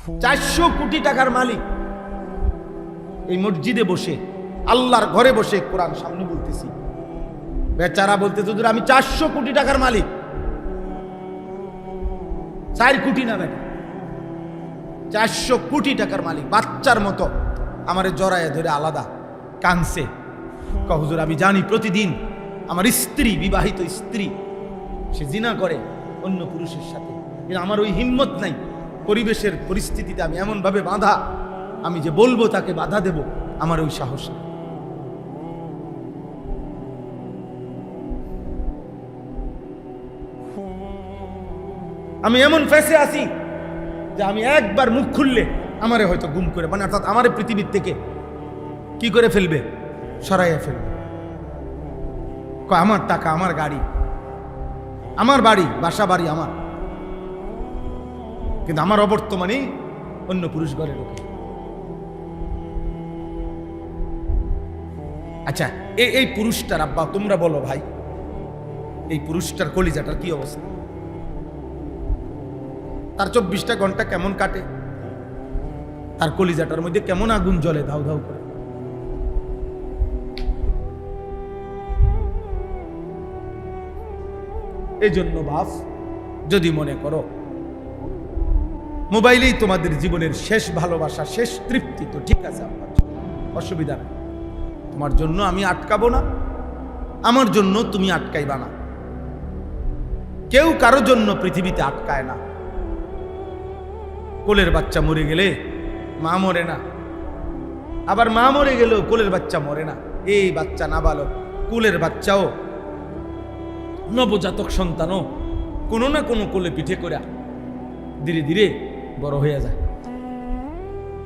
400 কোটি টাকার মালিক এই মসজিদে বসে, আল্লাহর ঘরে বসে কোরআন সামনে বলতেছি। বেচারা বলতেছে হুজুর আমি 400 কোটি টাকার মালিক। 4 কোটি না বেটা, 400 কোটি টাকার মালিক। বাচ্চার মতো আমারে জড়ায় ধরে আলাদা কানছে। হুজুর আমি জানি প্রতিদিন আমার স্ত্রী, বিবাহিত স্ত্রী, সে জিনা করে অন্য পুরুষের সাথে, কিন্তু আমার ওই হিম্মত নাই। পরিবেশের পরিস্থিতিতে আমি এমন ভাবে বাঁধা, আমি যে বলবো তাকে বাধা দেব, আমার ওই সাহস নেই। আমি এমন ফেসে আছি যে আমি একবার মুখ খুললে আমারে হয়তো গুম করে, মানে অর্থাৎ আমারে পৃথিবীর থেকে কি করে ফেলবে, সরাইয়া ফেলবে। আমার টাকা, আমার গাড়ি, আমার বাড়ি, বাসা বাড়ি আমার, কিন্তু আমার অবর্তমানেই অন্য পুরুষ ঘরে ঢোকে। আচ্ছা এই পুরুষটার, আব্বা তোমরা বলো ভাই, এই পুরুষটার কলিজাটার কি অবস্থা? তার 24টা ঘন্টা কেমন কাটে? তার কলিজাটার মধ্যে কেমন আগুন জ্বলে ধাউ ধাউ করে? এই জন্য বাপ, যদি মনে করো মোবাইলেই তোমাদের জীবনের শেষ ভালোবাসা, শেষ তৃপ্তি, তো ঠিক আছে, আমার অসুবিধা নেই। তোমার জন্য আমি আটকাবো না, আমার জন্য তুমি আটকাইবা না। কেউ কারো জন্য পৃথিবীতে আটকায় না। কোলের বাচ্চা মরে গেলে মা মরে না, আবার মা মরে গেলেও কোলের বাচ্চা মরে না। এই বাচ্চা নাবালক, কোলের বাচ্চাও, নবজাতক সন্তানও কোনো না কোনো কোলে পিঠে করে ধীরে ধীরে বড় হয়ে যায়।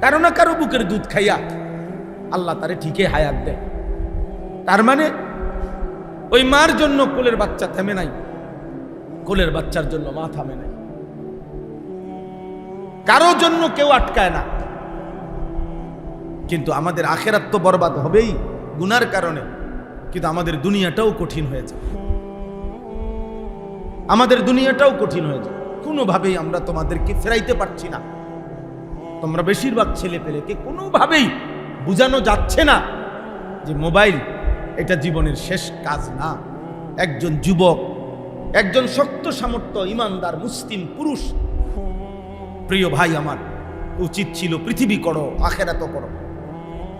কারো না কারো বুকের দুধ খাইয়া আল্লাহ তারে ঠিকই হায়াত দেয়। তার মানে ওই মার জন্য কোলের বাচ্চা থেমে নাই, কোলের বাচ্চার জন্য মা থামে নাই। কারো জন্য কেউ আটকায় না। কিন্তু আমাদের আখেরাত তো বরবাদ হবেই গুনার কারণে, কিন্তু আমাদের দুনিয়াটাও কঠিন হয়ে যায়। আমাদের দুনিয়াটাও কঠিন হয়ে যায়। কোনোভাবেই আমরা তোমাদেরকে ফেরাইতে পারছি না। তোমরা বেশিরভাগ ছেলে পেলেকে কোনোভাবেই বুঝানো যাচ্ছে না যে মোবাইল এটা জীবনের শেষ কাজ না। একজন যুবক, একজন শক্ত সামর্থ্য ইমানদার মুসলিম পুরুষ, প্রিয় ভাই আমার, উচিত ছিল পৃথিবী করো, আখেরাতও করো।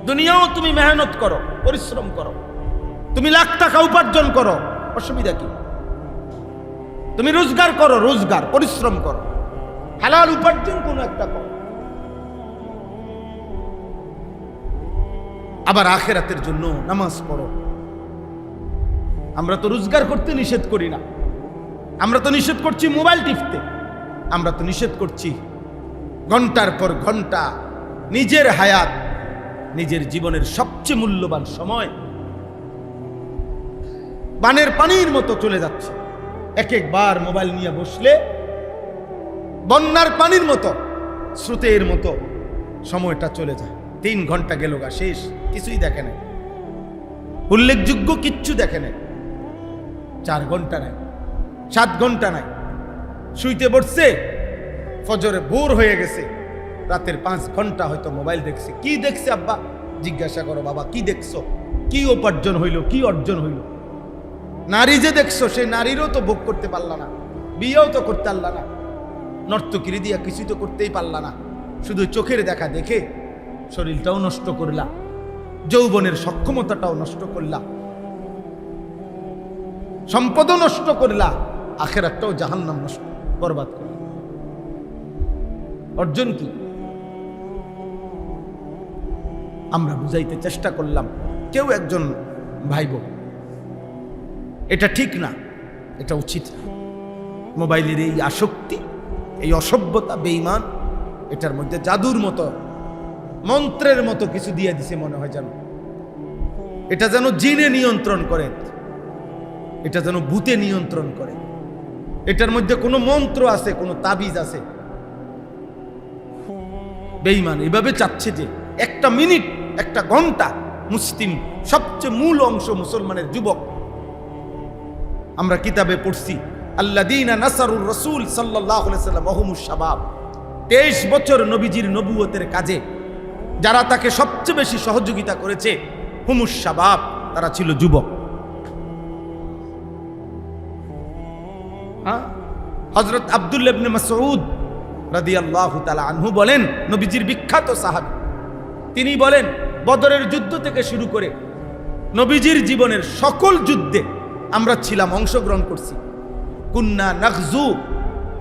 দুনিয়াও তুমি মেহনত করো, পরিশ্রম করো, তুমি লাখ টাকা উপার্জন করো, অসুবিধা কি? তুমি রোজগার করো, রোজগার পরিশ্রম করো, হালাল উপার্জন কোনো একটা করো। আবার আখেরাতের জন্য নামাজ পড়ো। আমরা তো রোজগার করতে নিষেধ করি না, আমরা তো নিষেধ করছি মোবাইল টিপতে, আমরা তো নিষেধ করছি ঘন্টার পর ঘন্টা নিজের হায়াত, নিজের জীবনের সবচেয়ে মূল্যবান সময় বানের পানির মতো চলে যাচ্ছে। এক একবার মোবাইল নিয়ে বসলে বন্যার পানির মতো, স্রোতের মতো সময়টা চলে যায়। 3 ঘন্টা গেল গা, শেষ, কিছুই দেখে নাই, উল্লেখযোগ্য কিচ্ছু দেখে নাই। 4 ঘন্টা নাই, 7 ঘন্টা নাই, শুইতে বসছে, ফজরে ভোর হয়ে গেছে, রাতের 5 ঘন্টা হয়তো মোবাইল দেখছে। কি দেখছে আব্বা? জিজ্ঞাসা করো, বাবা কি দেখছো? কি উপার্জন হইল, কি অর্জন হইল? নারী যে দেখছো, সেই নারীরও তো ভোগ করতে পারলা না, বিয়েও তো করতে পারলা না, নর্তকিরি দিয়া কিছুই তো করতেই পারলা না। শুধু চোখের দেখা দেখে শরীরটাও নষ্ট করলা, যৌবনের সক্ষমতাটাও নষ্ট করলা, সম্পদও নষ্ট করলা, আখেরাতটাও জাহান্নাম নষ্ট, বরবাদ করলা। অর্জন কি? আমরা বুঝাইতে চেষ্টা করলাম, কেউ একজন ভাইব এটা ঠিক না, এটা উচিত না। মোবাইলের এই আসক্তি, এই অসভ্যতা, বেঈমান, এটার মধ্যে জাদুর মতো, মন্ত্রের মতো কিছু দিয়ে দিছে মনে হয়, যেন এটা যেন জিনে নিয়ন্ত্রণ করে, এটা যেন ভূতে নিয়ন্ত্রণ করে, এটার মধ্যে কোনো মন্ত্র আছে, কোনো তাবিজ আছে। বেঈমান এভাবে চাচ্ছে যে একটা মিনিট, একটা ঘন্টা মুসলিম, সবচেয়ে মূল অংশ মুসলমানের যুবক, আমরা কিতাবে পড়ছি আল্লাযীনা নাসারুর রাসূল সাল্লাল্লাহু আলাইহি ওয়াসাল্লাম ওয়া হুমুশ শাবাব, 23 বছর নবীজির নবুয়তের কাজে যারা তাকে সবচেয়ে বেশি সহযোগিতা করেছে হুমুস শাবাব, তারা ছিল যুবক। হযরত আব্দুল্লাহ ইবনে মাসউদ রাদিয়াল্লাহু তাআলা আনহু বলেন, নবীজির বিখ্যাত সাহাবী, তিনি বলেন বদরের যুদ্ধ থেকে শুরু করে নবীজির জীবনের সকল যুদ্ধে আমরা ছিলাম, অংশগ্রহণ করছি। কুন্না নাগজু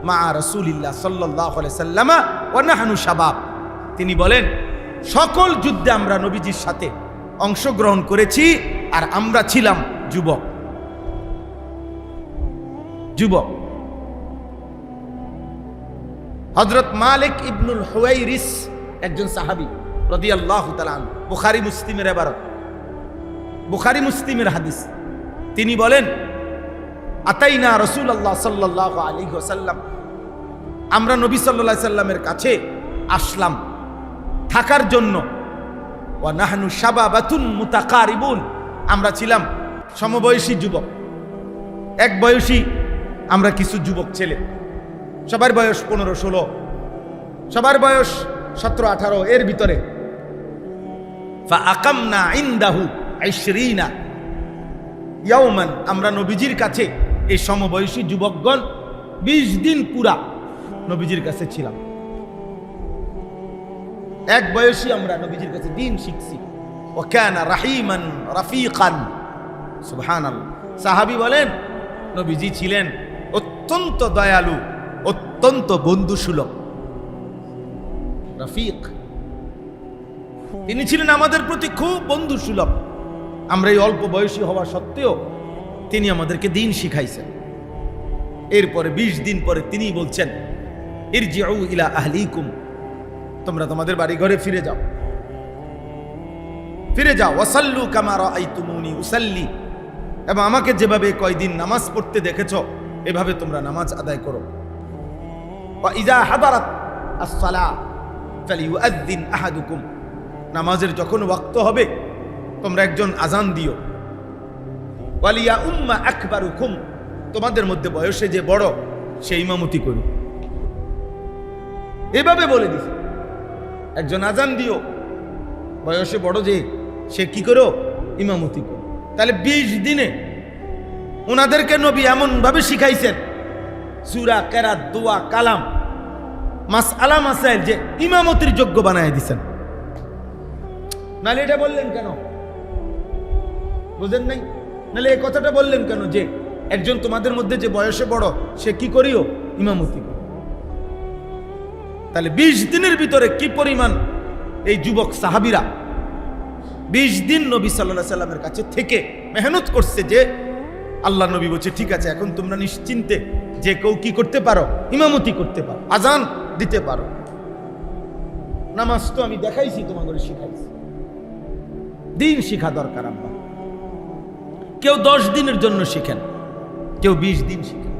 মা রাসূলিল্লাহ সাল্লাল্লাহু আলাইহি সাল্লাম ওয়া নাহনু শাবাব। তিনি বলেন সকল যুদ্ধে আমরা নবীজির সাথে অংশগ্রহণ করেছি আর আমরা ছিলাম যুবক। যুবক। হযরত মালিক ইবনুল হুয়াইরিস একজন সাহাবী রাদিয়াল্লাহু তাআলা আনহু, বুখারী মুসলিমের ইবারত, বুখারী মুসলিমের হাদিস। তিনি বলেন আতাইনা রাসূলুল্লাহ সাল্লাল্লাহু আলাইহি ওয়াসাল্লাম, আমরা নবী সাল্লাল্লাহু আলাইহি সাল্লামের কাছে আসলাম থাকার জন্য। ওয়া নাহনু শাবাবাতুন মুতাকারিবুন, আমরা ছিলাম সমবয়সী যুবক, এক বয়সী আমরা কিছু যুবক ছেলে, সবার বয়স 15-16, সবার বয়স 17-18 এর ভিতরে। ফাআকামনা ইনদাহু 20 ইয়াওমান, আমরা নবীজির কাছে এই সমবয়সী যুবকগণ 20 দিন পুরা নবীজির কাছে ছিলাম। এক বয়সী আমরা নবীজির কাছে দিন শিখছি। ওয়া কানা রাহিমান রাফিকান, সুবহানাল্লাহ। সাহাবী বলেন নবীজি ছিলেন অত্যন্ত দয়ালু, অত্যন্ত বন্ধুসুলভ। রফিক, তিনি ছিলেন আমাদের প্রতি খুব বন্ধুসুলভ। আমরা এই অল্প বয়সী হওয়া সত্ত্বেও তিনি আমাদেরকে দিন শিখাইছেন। এরপরে 20 দিন পরে তিনি বলছেন ইরজিউ ইলা আহলিকুম, তোমরা তোমাদের বাড়ি ঘরে ফিরে যাও, ফিরে যাও। ওয়াসাল্লু কামা রাআইতুমুনি উসাল্লি, এবং আমাকে যেভাবে কয়দিন নামাজ পড়তে দেখেছো এভাবে তোমরা নামাজ আদায় করো। ওয়া ইযা হাদারাত আস-সালাহ ফালিউআযযিন আহাদুকুম, নামাজের যখন ওয়াক্ত হবে তোমরা একজন আজান দিও। ওয়ালিয়া উম্মা আকবারুকুম, তোমাদের মধ্যে বয়সে যে বড় সে ইমামতি করুক। এভাবে বলে দিছে, একজন আজান দিও, বয়সে বড় যে সে কি করো, ইমামতি করো। তাহলে 20 দিনে ওনাদেরকে নবী এমন ভাবে শিখাইছেন সূরা, কেরাত, দোয়া, কালাম, মাসআলা মাসাইল যে ইমামতির যোগ্য বানায় দিছেন। নালে এটা বললেন কেন, বুঝেন নাই? নালে এই কথাটা বললেন কেন যে একজন তোমাদের মধ্যে যে বয়সে বড় সে কি করিও, ইমামতি করো। তাহলে 20 দিনের ভিতরে কি পরিমাণ এই যুবক সাহাবীরা 20 দিন নবী সাল্লাল্লাহু আলাইহি সাল্লামের কাছে থেকে মেহনত করছে, যে আল্লাহ নবী বলছে ঠিক আছে এখন তোমরা নিশ্চিন্তে যে কেউ কি করতে পারো, ইমামতি করতে পারো, আজান দিতে পারো। নামাজ তো আমি দেখাইছি, তোমাদের শিখাইছি। দিন শিখা দরকার আব্বা। কেউ 10 দিনের জন্য শিখেন, কেউ 20 দিন শিখেন।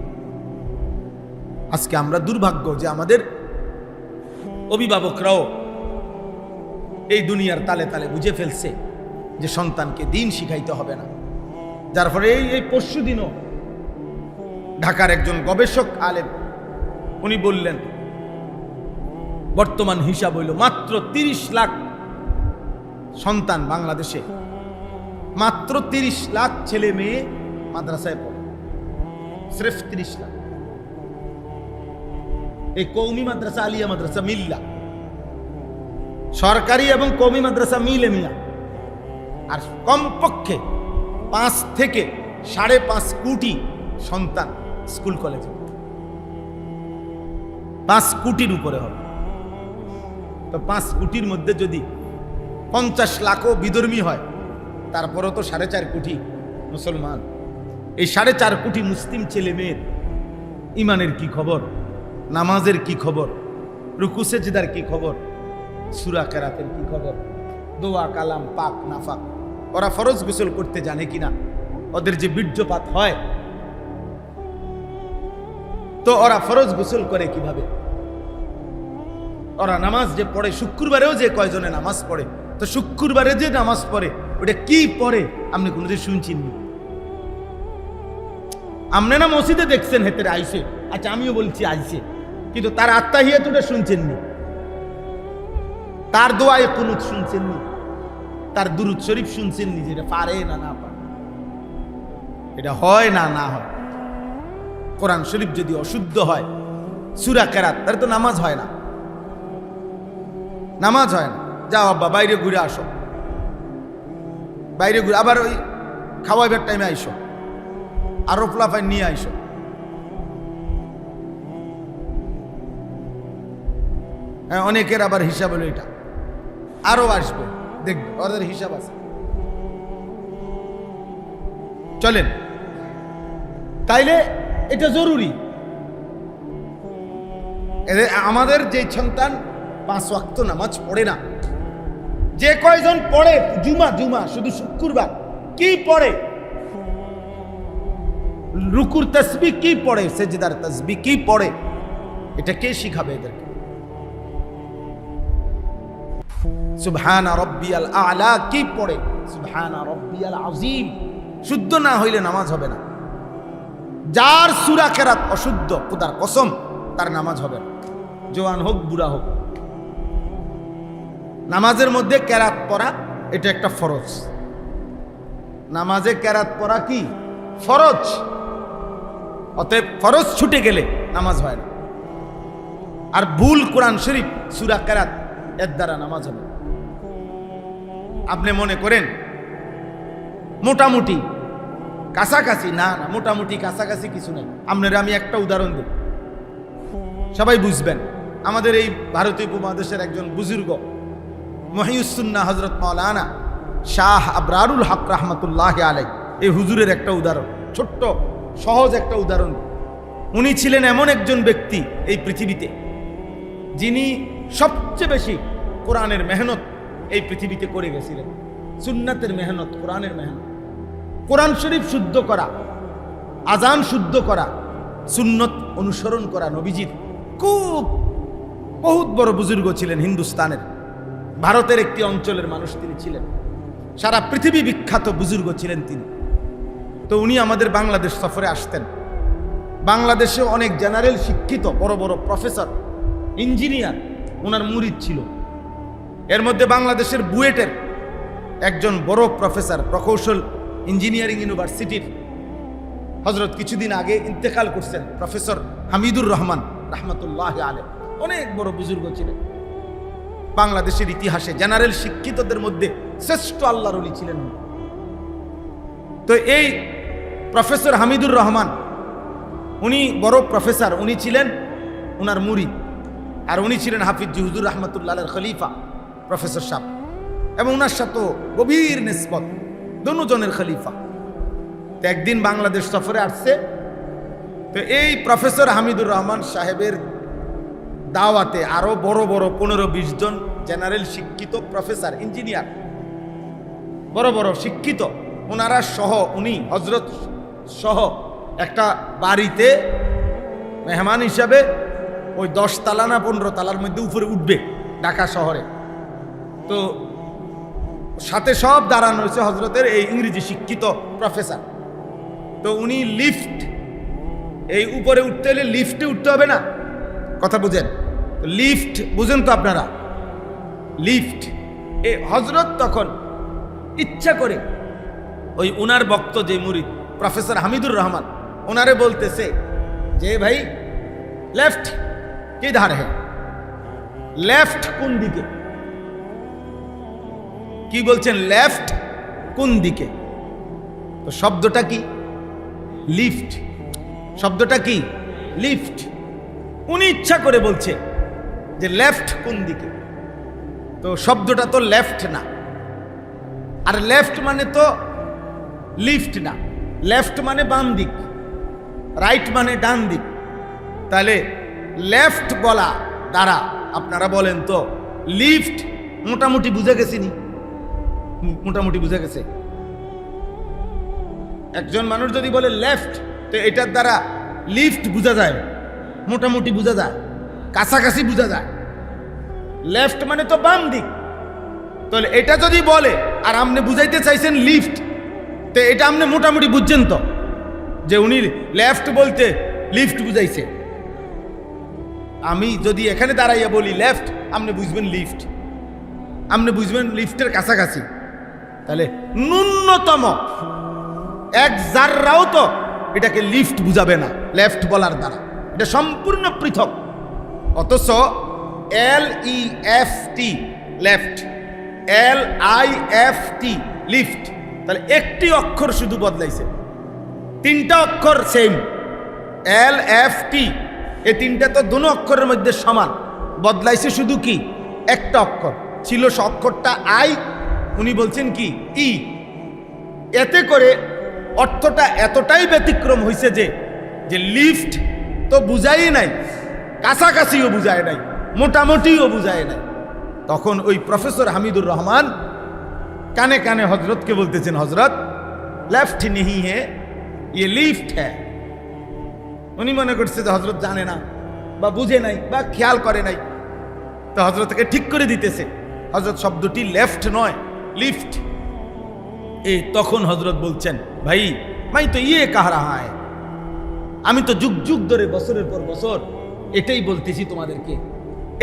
আজকে আমরা দুর্ভাগ্য যে আমাদের অভিভাবকরাও এই দুনিয়ার তালে তালে বুঝে ফেলছে যে সন্তানকে দিন শিখাইতে হবে না। যার ফলে এই পরশু দিনও ঢাকার একজন গবেষক আলেম উনি বললেন বর্তমান হিসাব হইল মাত্র 30 লাখ সন্তান বাংলাদেশে, মাত্র 30 লাখ ছেলে মেয়ে মাদ্রাসায় পড়ে, সির্ফ 30 লাখ। এই কওমি মাদ্রাসা, আলিয়া মাদ্রাসা মিল্লা, সরকারি এবং কওমি মাদ্রাসা মিলে মিয়া, আর কমপক্ষে 5 থেকে 5.5 কোটি সন্তান স্কুল কলেজে, 5 কোটির উপরে হবে। তো 5 কোটির মধ্যে যদি 50 লাখও বিধর্মী হয়, তারপরও তো 4.5 কোটি মুসলমান। এই 4.5 কোটি মুসলিম ছেলে মেয়ের ইমানের কি খবর, নামাজের কি খবর, রুকু সেজদার কি খবর, সূরা কেরাতের কি খবর, দোয়া, কালাম, পাক নাফাক, ওরা ফরজ গোসল করতে জানে কিনা, ওদের যে বীর্যপাত হয় তো ওরা ফরজ গোসল করে কিভাবে, ওরা নামাজ যে পড়ে, শুক্রবারেও যে কয়জনে নামাজ পড়ে, তো শুক্রবারে যে নামাজ পড়ে ওটা কি পড়ে আপনি কোনোদিন শুনছেন? আপনি না মসজিদে দেখছেন হেতের আইসে, আচ্ছা আমিও বলছি আইসে, কিন্তু তার আত্তাহিয়াতুটা শুনছেননি, তার দোয়ায়ে কুনুত শুনছেননি, তার দুরূদ শরীফ শুনছেননি, যেটা পারে না না পারে, এটা হয় না না হয়। কোরআন শরীফ যদি অশুদ্ধ হয়, সূরা কেরাত, তাহলে তো নামাজ হয় না, নামাজ হয় না। যাও আব্বা বাইরে ঘুরে আসো, বাইরে ঘুরে আবার ওই খাওয়াইবার টাইমে আইসো, আরো ফলাফাই নিয়ে আইসো। হ্যাঁ, অনেকের আবার হিসাব হলো এটা, আরো আসবে, দেখবে ওদের হিসাব আছে। চলেন, তাইলে এটা জরুরি। আমাদের যে সন্তান 5 ওয়াক্ত নামাজ পড়ে না, যে কয়জন পড়ে জুমা জুমা শুধু শুক্রবার কি পড়ে, রুকুর তাসবিহ কি পড়ে, সেজদার তাসবিহ কি পড়ে, এটা কে শিখাবে এদেরকে? সুবহানা রাব্বিয়াল আ'লা কি পড়ে, সুবহানা রাব্বিয়াল আযীম শুদ্ধ না হইলে নামাজ হবে না। যার সূরা কেরাত অশুদ্ধ, খোদার কসম তার নামাজ হবে না, জওয়ান হোক বুড়া হোক। নামাজের মধ্যে কেরাত পড়া এটা একটা ফরজ, নামাজে কেরাত পড়া কি ফরজ, অতএব ফরজ ছুটে গেলে নামাজ হয় না। আর ভুল কোরআন শরীফ সূরা কেরাত এর দ্বারা নামাজ হবে। আপনি মনে করেন মোটামুটি কাছাকাছি, না না, মোটামুটি কাছাকাছি কিছু নাই। আপনারা আমি একটা উদাহরণ দিই, সবাই বুঝবেন। আমাদের এই ভারতীয় উপমহাদেশের একজন বুজুর্গ মহিউসুন্নাহ হযরত মাওলানা শাহ আবরারুল হক রাহমাতুল্লাহি আলাইহি, এই হুজুরের একটা উদাহরণ, ছোট্ট সহজ একটা উদাহরণ। উনি ছিলেন এমন একজন ব্যক্তি এই পৃথিবীতে যিনি সবচেয়ে বেশি কোরআনের মেহনত এই পৃথিবীতে করে গেছিলেন। সুন্নাতের মেহনত, কোরআনের মেহনত, কোরআন শরীফ শুদ্ধ করা, আজান শুদ্ধ করা, সুন্নত অনুসরণ করা, নবীজির খুব বহুত বড় বুজুর্গ ছিলেন। হিন্দুস্তানের ভারতের একটি অঞ্চলের মানুষ তিনি ছিলেন, সারা পৃথিবী বিখ্যাত বুজুর্গ ছিলেন তিনি। তো উনি আমাদের বাংলাদেশ সফরে আসতেন। বাংলাদেশে অনেক জেনারেল শিক্ষিত বড় বড় প্রফেসর, ইঞ্জিনিয়ার ওনার মুরিদ ছিল। এর মধ্যে বাংলাদেশের বুয়েটের একজন বড় প্রফেসর, প্রকৌশল ইঞ্জিনিয়ারিং ইউনিভার্সিটির হজরত কিছুদিন আগে ইন্তেকাল করছেন, প্রফেসর হামিদুর রহমান রাহমাতুল্লাহি আলাইহি, অনেক বড় বুজুর্গ ছিলেন। বাংলাদেশের ইতিহাসে জেনারেল শিক্ষিতদের মধ্যে শ্রেষ্ঠ আল্লাহর ওলি ছিলেন। তো এই প্রফেসর হামিদুর রহমান উনি বড় প্রফেসর, উনি ছিলেন উনার মুরিদ, আর উনি ছিলেন হাফিজ হুজুর রাহমাতুল্লাহির খলিফা প্রফেসর সাহেব, এবং উনার সাথে গভীর নিসবত, দুজনের খলিফা। তো একদিন বাংলাদেশ সফরে আসছে। তো এই প্রফেসর হামিদুর রহমান সাহেবের দাওয়াতে আরো বড় বড় 15-20 জন জেনারেল শিক্ষিত প্রফেসর, ইঞ্জিনিয়ার, বড় বড় শিক্ষিত, ওনারা সহ, উনি হজরত সহ একটা বাড়িতে মেহমান হিসাবে ওই 10 তালা না 15 তালার মধ্যে উপরে উঠবে ঢাকা শহরে। তো সাথে সব দাঁড়ানো হয়েছে হজরতের এই ইংরেজি শিক্ষিত প্রফেসর। তো উনি লিফট, এই উপরে উঠতে হলে লিফটে উঠতে হবে না, কথা বুঝেন? লিফট বুঝেন তো আপনারা? লিফট, এই হজরত তখন ইচ্ছা করে ওই উনার বক্ত যে মুরিদ প্রফেসর হামিদুর রহমান, ওনারে বলতেছে যে ভাই লেফট কিধার হে, লেফট কোন দিকে? কি বলছেন? লেফট কোন দিকে? তো শব্দটা কি? লিফট। শব্দটা কি? লিফট। উনি ইচ্ছা করে বলছে যে লেফট কোন দিকে, তো শব্দটা তো লেফট না, আর লেফট মানে তো লিফট না। লেফট মানে বাম দিক, রাইট মানে ডান দিক। তাহলে লেফট বলা দ্বারা আপনারা বলেন তো লিফট মোটামুটি বুঝে গেছিনি? মোটামুটি বুঝে গেছে। একজন মানুষ যদি বলে লেফট, তো এটার দ্বারা লিফট বোঝা যায়, মোটামুটি বোঝা যায়, কাছাকাছি বোঝা যায়। লেফট মানে তো বাম দিক। তাহলে এটা যদি বলে আর আপনি বুঝাইতে চাইছেন লিফট, তো এটা আপনি মোটামুটি বুঝছেন তো যে উনি লেফট বলতে লিফট বুঝাইছে। আমি যদি এখানে দাঁড়াইয়া বলি লেফট, আপনি বুঝবেন লিফট, আপনি বুঝবেন লিফটের কাছাকাছি। তাহলে ন্যূনতম এক জাররাও তো এটাকে লিফট বুঝাবে না লেফট বলার দ্বারা, এটা সম্পূর্ণ পৃথক। অথচ LEFT লেফট, LIFT লিফট, তাহলে একটি অক্ষর শুধু বদলাইছে, তিনটা অক্ষর সেম। LFT এই তিনটা তো দুনো অক্ষরের মধ্যে সমান, বদলাইছে শুধু কি একটা অক্ষর। ছিল অক্ষরটা আই, উনি বলছেন কি ই। এতে করে অর্থটা এতটাই ব্যতিক্রম হয়েছে যে লিফট তো বুঝাই নাই, কাছাকাছিও বুঝায় নাই, মোটামুটিও বুঝায় নাই। তখন ওই প্রফেসর হামিদুর রহমান কানে কানে হজরতকে বলতেছেন, হজরত লেফট নেহি হে, ইয়ে লিফট হ্যাঁ। উনি মনে করছে যে হজরত জানে না বা বুঝে নাই বা খেয়াল করে নাই, তো হজরতকে ঠিক করে দিতেছে। হজরত শব্দটি লেফট নয়, লিফট। এই তখন হজরত বলছেন, ভাই মাই তো ইয়ে কাহ রাহা হ্যায়, আমি তো যুগ যুগ ধরে বছরের পর বছর এটাই বলতেছি তোমাদেরকে,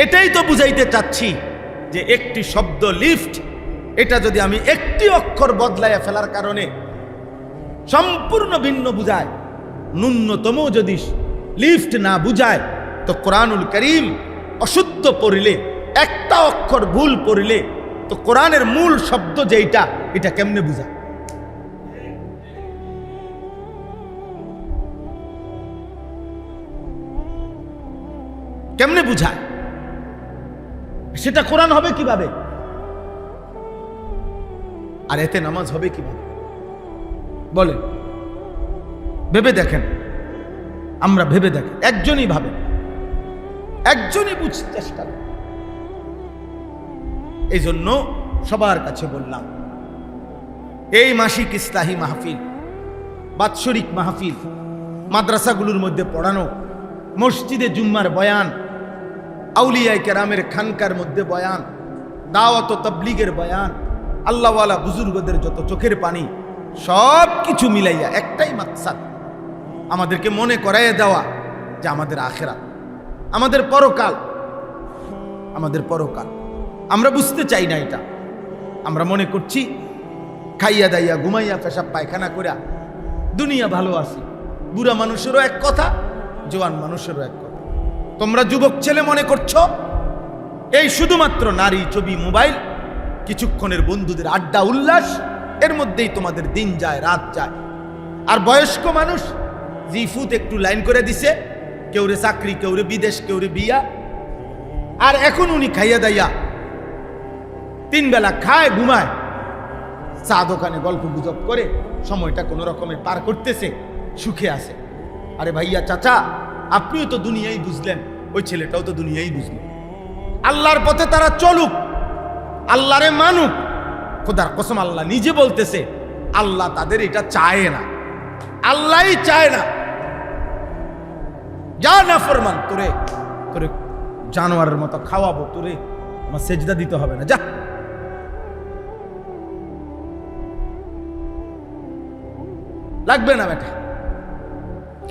এটাই তো বুঝাইতে চাচ্ছি যে একটি শব্দ লিফট, এটা যদি আমি একটি অক্ষর বদলাইয়া ফেলার কারণে সম্পূর্ণ ভিন্ন বুঝায়, ন্যূনতম যদি লিফট না বুঝায়, তো কোরআনুল করিম অশুদ্ধ পড়িলে, একটা অক্ষর ভুল পড়িলে, তো কোরআনের মূল শব্দ যেটা, এটা কেমনে বুঝায়? কেমনে বুঝায়? সেটা কোরআন হবে কিভাবে? আর এতে নামাজ হবে কিভাবে বলেন? ভেবে দেখেন, আমরা ভেবে দেখেন, একজনই ভাবে, একজনই বুঝতে চেষ্টা করে। এই জন্য সবার কাছে বললাম, এই মাসিক ইসলাহি মাহফিল, বাৎসরিক মাহফিল, মাদ্রাসাগুলোর মধ্যে পড়ানো, মসজিদে জুম্মার বয়ান, আউলিয়ায়ে কেরামের খানকার মধ্যে বয়ান, দাওয়াত ও তাবলীগের বয়ান, আল্লাহওয়ালা বুজুর্গদের যত চোখের পানি, সব কিছু মিলাইয়া একটাই মাকসাদ, আমাদেরকে মনে করাইয়া দেওয়া যে আমাদের আখিরাত, আমাদের পরকাল, আমাদের পরকাল। আমরা বুঝতে চাই না এটা। আমরা মনে করছি খাইয়া দাইয়া ঘুমাইয়া পেশাব পায়খানা করিয়া দুনিয়া ভালো আছি। বুড়া মানুষেরও এক কথা, জোয়ান মানুষেরও এক কথা। তোমরা যুবক ছেলে মনে করছো এই শুধুমাত্র নারী, ছবি, মোবাইল, কিছুক্ষণের বন্ধুদের আড্ডা উল্লাস, এর মধ্যেই তোমাদের দিন যায়, রাত যায়। আর বয়স্ক মানুষ জিফুত একটু লাইন করে দিছে, কেউ রে চাকরি, কেউ রে বিদেশ, কেউ রে বিয়া। আর এখন উনি খাইয়া দাইয়া তিন বেলা খায়, ঘুমায়, চা দোকানে গল্প গুজব করে সময়টা কোনো রকমের পার করতেছে, সুখে আছে। আরে ভাইয়া, চাচা, আপনিও তো দুনিয়াই বুঝলেন, ওই ছেলেটাও তো দুনিয়াই বুঝলেন। আল্লাহর পথে তারা চলুক, আল্লাহরে মানুক। খোদার কসম, আল্লাহ নিজে বলতেছে, আল্লাহ তাদের এটা চায় না, আল্লাহই চায় না। যা না ফরমান, তোরে তোরে জানোয়ারের মতো খাওয়াবো, তোরে আমার সেজদা দিতে হবে না, যা। লাগবে না বেটা।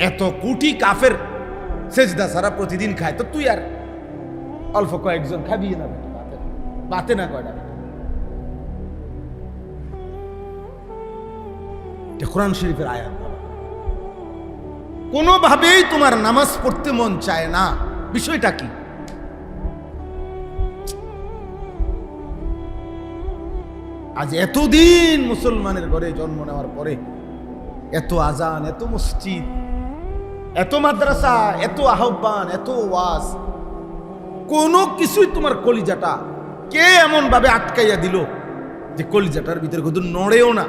এত কোটি কাফের সেজদা সারা প্রতিদিন খায়, তো তুই আর অল্প কয়েকজন খাবি না বেটা, বাতে না কয়টা। কোরআন শরীফের আয়াত। কোনোভাবেই তোমার নামাজ পড়তে মন চায় না, বিষয়টা কি? আজ এতদিন মুসলমানের ঘরে জন্ম নেওয়ার পরে এত আজান, এত মসজিদ, এত মাদ্রাসা, এত আহ্বান, এত ওয়াজ, কোনো কিছুই তোমার কলিজাটা কে এমন ভাবে আটকাইয়া দিল যে কলিজাটার ভিতরে শুধু নড়েও না,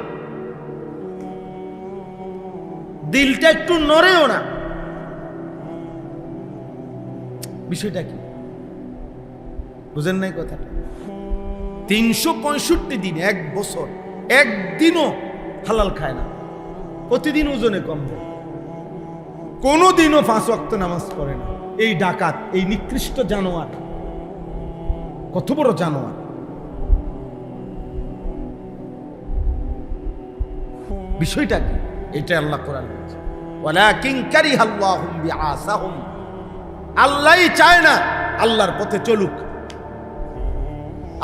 দিলটা একটু নড়েও না। বিষয়টা কি বুঝেন নাই কথাটা? 365 দিন, এক বছর, একদিনও হালাল খায় না, প্রতিদিন ওজনে কম দেয়, কোনোদিনও 5 ওয়াক্ত নামাজ পড়ে না। এই ডাকাত, এই নিকৃষ্ট জানোয়ার, কত বড় জানোয়ার! বিষয়টা কি? এটা আল্লাহ কোরআন বলছে, ওয়ালাকিন কারিহাল্লাহু বিআসাহুম, আল্লাহই চায় না আল্লাহর পথে চলুক,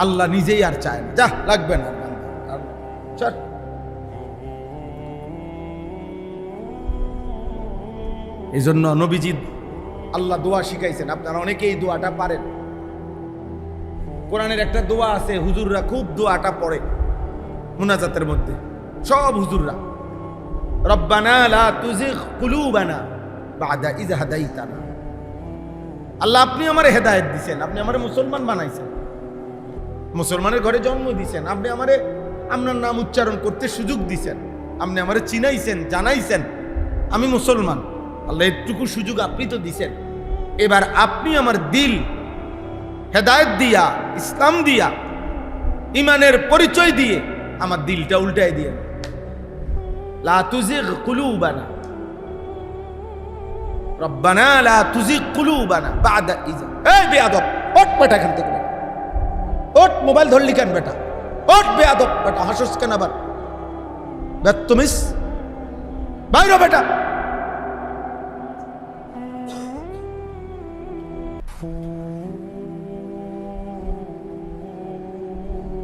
আল্লাহ নিজেই আর চায় না, যা লাগবে না। এই জন্য নবীজি আল্লাহ দোয়া শিখাইছেন, আপনারা অনেকেই দোয়াটা পারেন। কোরআনের একটা দোয়া আছে, হুজুররা খুব দোয়াটা পড়ে মুনাজাতের মধ্যে, সব হুজুররা। রব্বানা লা তুজিগ কুলুবানা বাদা ইয হাদাইতানা। আল্লাহ আপনি আমারে হেদায়েত দিবেন, আপনি আমারে মুসলমান বানাইছেন, মুসলমানের ঘরে জন্ম দিয়েছেন, আপনি আমারে আপনার নাম উচ্চারণ করতে সুযোগ দিয়েছেন, আপনি আমারে চিনাইছেন, জানাইছেন আমি মুসলমান। আল্লাহ এটুকু সুযোগ আপনি তো দিছেন, এবার আপনি আমার দিল হেদায়েত দিয়া, ইসলাম দিয়া, ইমানের পরিচয় দিয়ে আমার দিলটা উল্টাই দিয়ে, লা তুজিগ কুলুবানা রব্বানা লা তুজিগ কুলুবানা বাদা ইয। এই বেয়াদব, ওঠ বেটা এখান থেকে, ওঠ, মোবাইল ধরলি কেন বেটা, ওঠ বেয়াদব বেটা, হাসস কেন আবার, বেত্তমিস, বাইরে বেটা।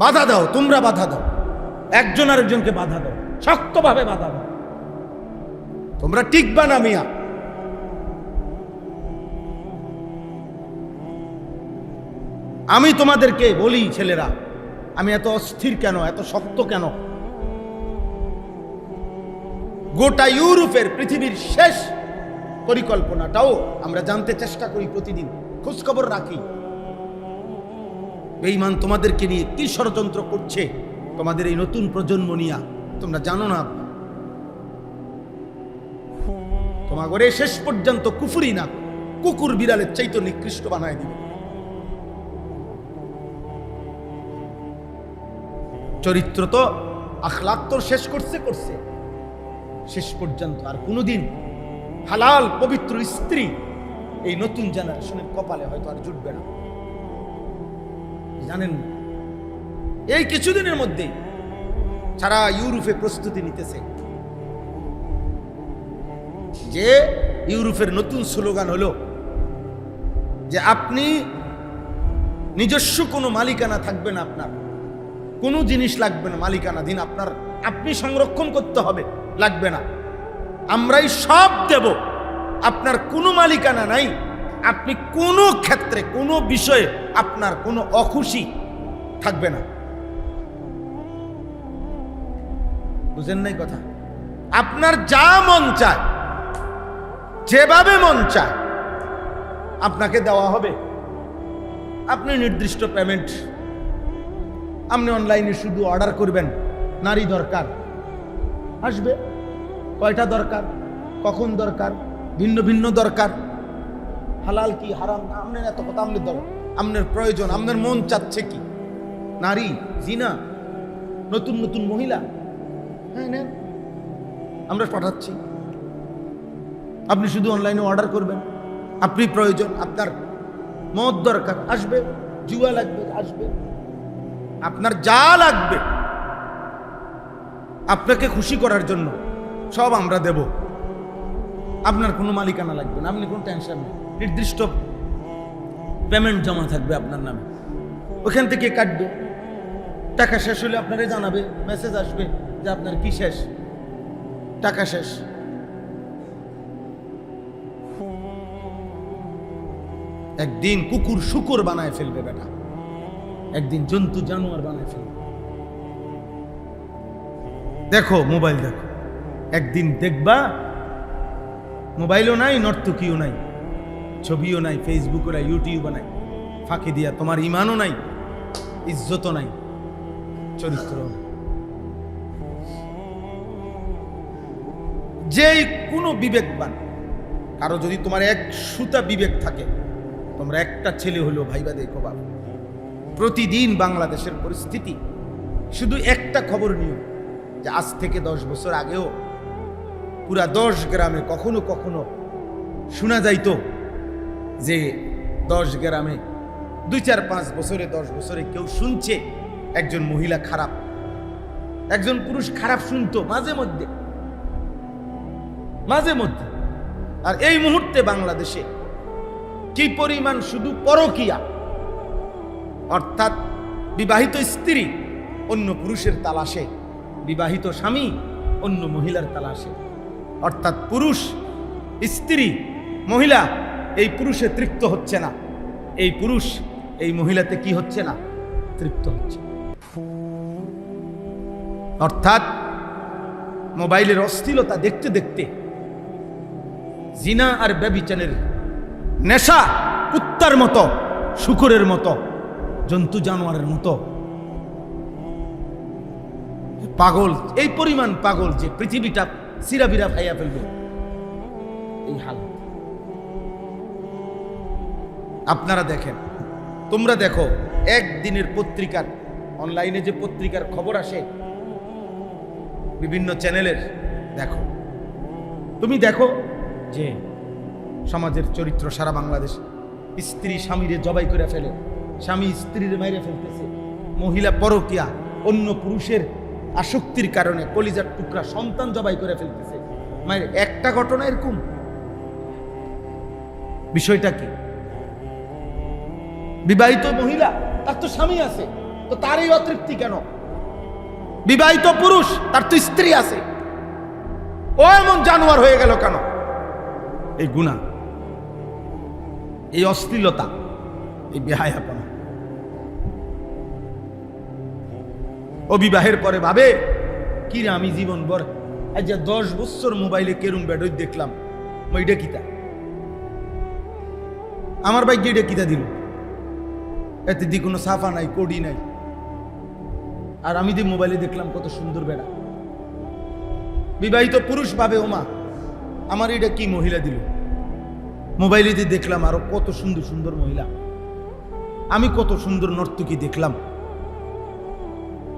বাধা দাও, তোমরা বাধা দাও, একজন আরেকজনকে বাধা দাও, শক্তভাবে বাধা দাও, তোমরা টিকবা না মিয়া। আমি তোমাদেরকে বলি ছেলেরা, আমি এত অস্থির কেন, এত শক্ত কেন? গোটা ইউরোপের পৃথিবীর শেষ পরিকল্পনাটাও আমরা জানতে চেষ্টা করি, প্রতিদিন খোঁজ খবর রাখি। বেঈমান তোমাদেরকে নিয়ে কি ষড়যন্ত্র করছে তোমাদের এই নতুন প্রজন্ম নিয়ে তোমরা জানো না। তোমাগরে শেষ পর্যন্ত কুফরি না, কুকুর বিড়ালের চাইতে নিকৃষ্ট বানায় দিবে। চরিত্র তো, আখলাক তো শেষ করছে, শেষ পর্যন্ত আর কোনোদিন হালাল পবিত্র স্ত্রী এই নতুন জেনারেশনের কপালে হয়তো আর জুটবে না, জানেন না? এই কিছুদিনের মধ্যেই সারা ইউরোপে প্রস্তুতি নিতেছে, যে ইউরোপের নতুন স্লোগান হলো যে আপনি নিজস্ব কোনো মালিকানা থাকবে না, আপনার কোনো জিনিস লাগবে না, মালিকানাধীন আপনার, আপনি সংরক্ষণ করতে হবে, লাগবে না, আমরাই সব দেব, আপনার কোনো মালিকানা নাই, আপনি কোনো ক্ষেত্রে কোনো বিষয়ে আপনার কোনো অখুশি থাকবে না। বুঝেন নাই কথা? আপনার যা মন চায়, যেভাবে মন চায় আপনাকে দেওয়া হবে, আপনি নির্দিষ্ট পেমেন্ট, আপনি অনলাইনে শুধু অর্ডার করবেন, নারী দরকার আসবে, কয়টা দরকার, কখন দরকার, ভিন্ন ভিন্ন দরকার, হালাল কি হারাম না, আপনার এত কথা, আপনার দরকার, আপনার প্রয়োজন, আপনার মন চাচ্ছে কি, নারী, জিনা, নতুন নতুন মহিলা, হ্যাঁ নেন, আমরা পাঠাচ্ছি, আপনি শুধু অনলাইনে অর্ডার করবেন, আপনি প্রয়োজন, আপনার মদ দরকার আসবে, জুয়া লাগবে আসবে, আপনার যা লাগবে আপনাকে খুশি করার জন্য সব আমরা দেব, আপনার কোনো মালিকানা লাগবে না, আপনি কোনো টেনশন নেই, নির্দিষ্ট পেমেন্ট জমা থাকবে আপনার নামে, ওখান থেকে কাটবে, টাকা শেষ হলে আপনারে জানাবে, মেসেজ আসবে যে আপনার কি শেষ, টাকা শেষ। একদিন কুকুর শুকর বানায় ফেলবে বেটা, একদিন জন্তু জানোয়ার বানায় ফেলবে। দেখো মোবাইল দেখো, একদিন দেখবা মোবাইলও নাই, নর্তকীও নাই, ছবিও নাই, ফেসবুকও নাই, ইউটিউবও নাই, ফাঁকি দিয়া তোমার ইমানও নাই, ইজ্জতও নাই, চরিত্র। যেই কোনো বিবেকবান কারো যদি তোমার এক সুতা বিবেক থাকে, তোমরা একটা ছেলে হলো ভাইবা দেখো বাবা, প্রতিদিন বাংলাদেশের পরিস্থিতি, শুধু একটা খবর নিও যে আজ থেকে 10 বছর আগেও পুরা 10 গ্রামে কখনো কখনো শোনা যাইতো যে 10 গ্রামে 2-4-5 বছরে 10 বছরে কেউ শুনছে একজন মহিলা খারাপ, একজন পুরুষ খারাপ শুনতো মাঝে মধ্যে। আর এই মুহূর্তে বাংলাদেশে কি পরিমাণ শুধু পরকিয়া, অর্থাৎ বিবাহিত স্ত্রী অন্য পুরুষের তালাশে, বিবাহিত স্বামী অন্য মহিলার তালাশে, অর্থাৎ পুরুষ স্ত্রী মহিলা এই পুরুষে তৃপ্ত হচ্ছে না, এই পুরুষ এই মহিলাতে কি হচ্ছে না, তৃপ্ত হচ্ছে। অর্থাৎ মোবাইলের অশ্লীলতা দেখতে দেখতে জিনা আর ব্যভিচারের নেশা কুত্তার মতো, শুকুরের মতো, জন্তু জানোয়ারের মতো পাগল, এই পরিমাণ পাগল যে পৃথিবীটা সিরাবিরা ভাইয়া ফেলবে, এই হাল। আপনারা দেখেন, তোমরা দেখো, একদিনের পত্রিকার, অনলাইনে যে পত্রিকার খবর আসে বিভিন্ন চ্যানেলের, দেখো, তুমি দেখো যে সমাজের চরিত্র সারা বাংলাদেশ, স্ত্রী স্বামীরে জবাই করে ফেলে, স্বামী স্ত্রীর মাইরে ফেলতেছে, মহিলা পরকিয়া, অন্য পুরুষের আসক্তির কারণে কলিজার টুকরা সন্তান জবাই করে ফেলতেছে। মায়ের একটা ঘটনা এরকম, বিষয়টা কি? বিবাহিত মহিলা, তার তো স্বামী আছে, তো তার এই অতৃপ্তি কেন? বিবাহিত পুরুষ, তার তো স্ত্রী আছে, ও এমন জানোয়ার হয়ে গেল কেন? এই গুনাহ, এই অশ্লীলতা, এই বেহায়াপনা। ও বিবাহের পরে ভাবে কি রে, আমি জীবন ভর আজ 10 বছর মোবাইলে কেরুম বেডই দেখলাম, ওইটা কিতা আমার ভাই গিয়ে কিতা দিল, এতে দি কোনো সাফা নাই, কোডি নাই, আর আমি যে মোবাইলে দেখলাম কত সুন্দর বেড়া। বিবাহিত পুরুষ ভাবে, ওমা আমার এটা কি মহিলা দিল, মোবাইলে দিয়ে দেখলাম আরো কত সুন্দর সুন্দর মহিলা, আমি কত সুন্দর নর্তকী দেখলাম,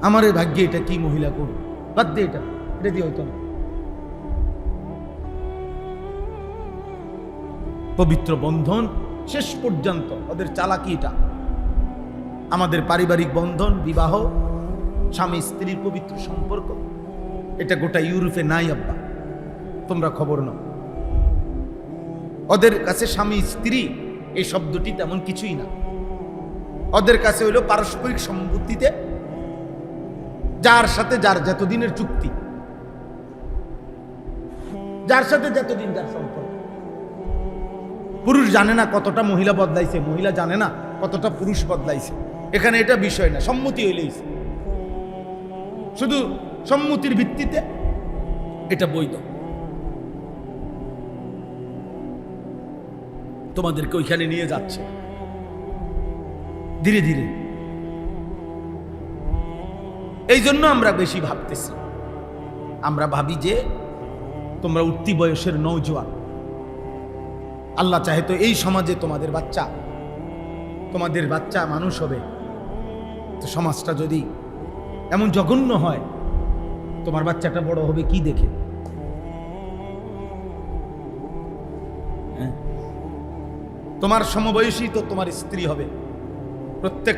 আমার এই ভাগ্যে এটা কি মহিলা করব, বাদ দে, এটা দিয়ে হইতো না। পবিত্র বন্ধন শেষ পর্যন্ত ওদের চালাকি, এটা আমাদের পারিবারিক বন্ধন, বিবাহ, স্বামী স্ত্রীর পবিত্র সম্পর্ক, এটা গোটা ইউরোপে নাই আব্বা, তোমরা খবর নাও। ওদের কাছে স্বামী স্ত্রী এই শব্দটি তেমন কিছুই না, ওদের কাছে হইল পারস্পরিক সম্পত্তিতে যার সাথে যার যতদিনের চুক্তি, যার সাথে যতদিন যার সম্পর্ক। পুরুষ জানে না কতটা মহিলা বদলাইছে, মহিলা জানে না কতটা পুরুষ বদলাইছে, এখানে এটা বিষয় না, সম্মতি হইলেই শুধু সম্মতির ভিত্তিতে এটা বৈধ। তোমাদেরকে ওইখানে নিয়ে যাচ্ছে ধীরে ধীরে। এই জন্য আমরা বেশি ভাবতেছি, আমরা ভাবি যে তোমরা উঠতি বয়সের নওজোয়ান, আল্লাহ চাহে তো এই সমাজে তোমাদের বাচ্চা মানুষ হবে, তো সমাজটা যদি এমন জঘন্য হয়, তোমার বাচ্চাটা বড় হবে কি দেখে? তোমার সমবয়সী তো তোমার স্ত্রী হবে, প্রত্যেক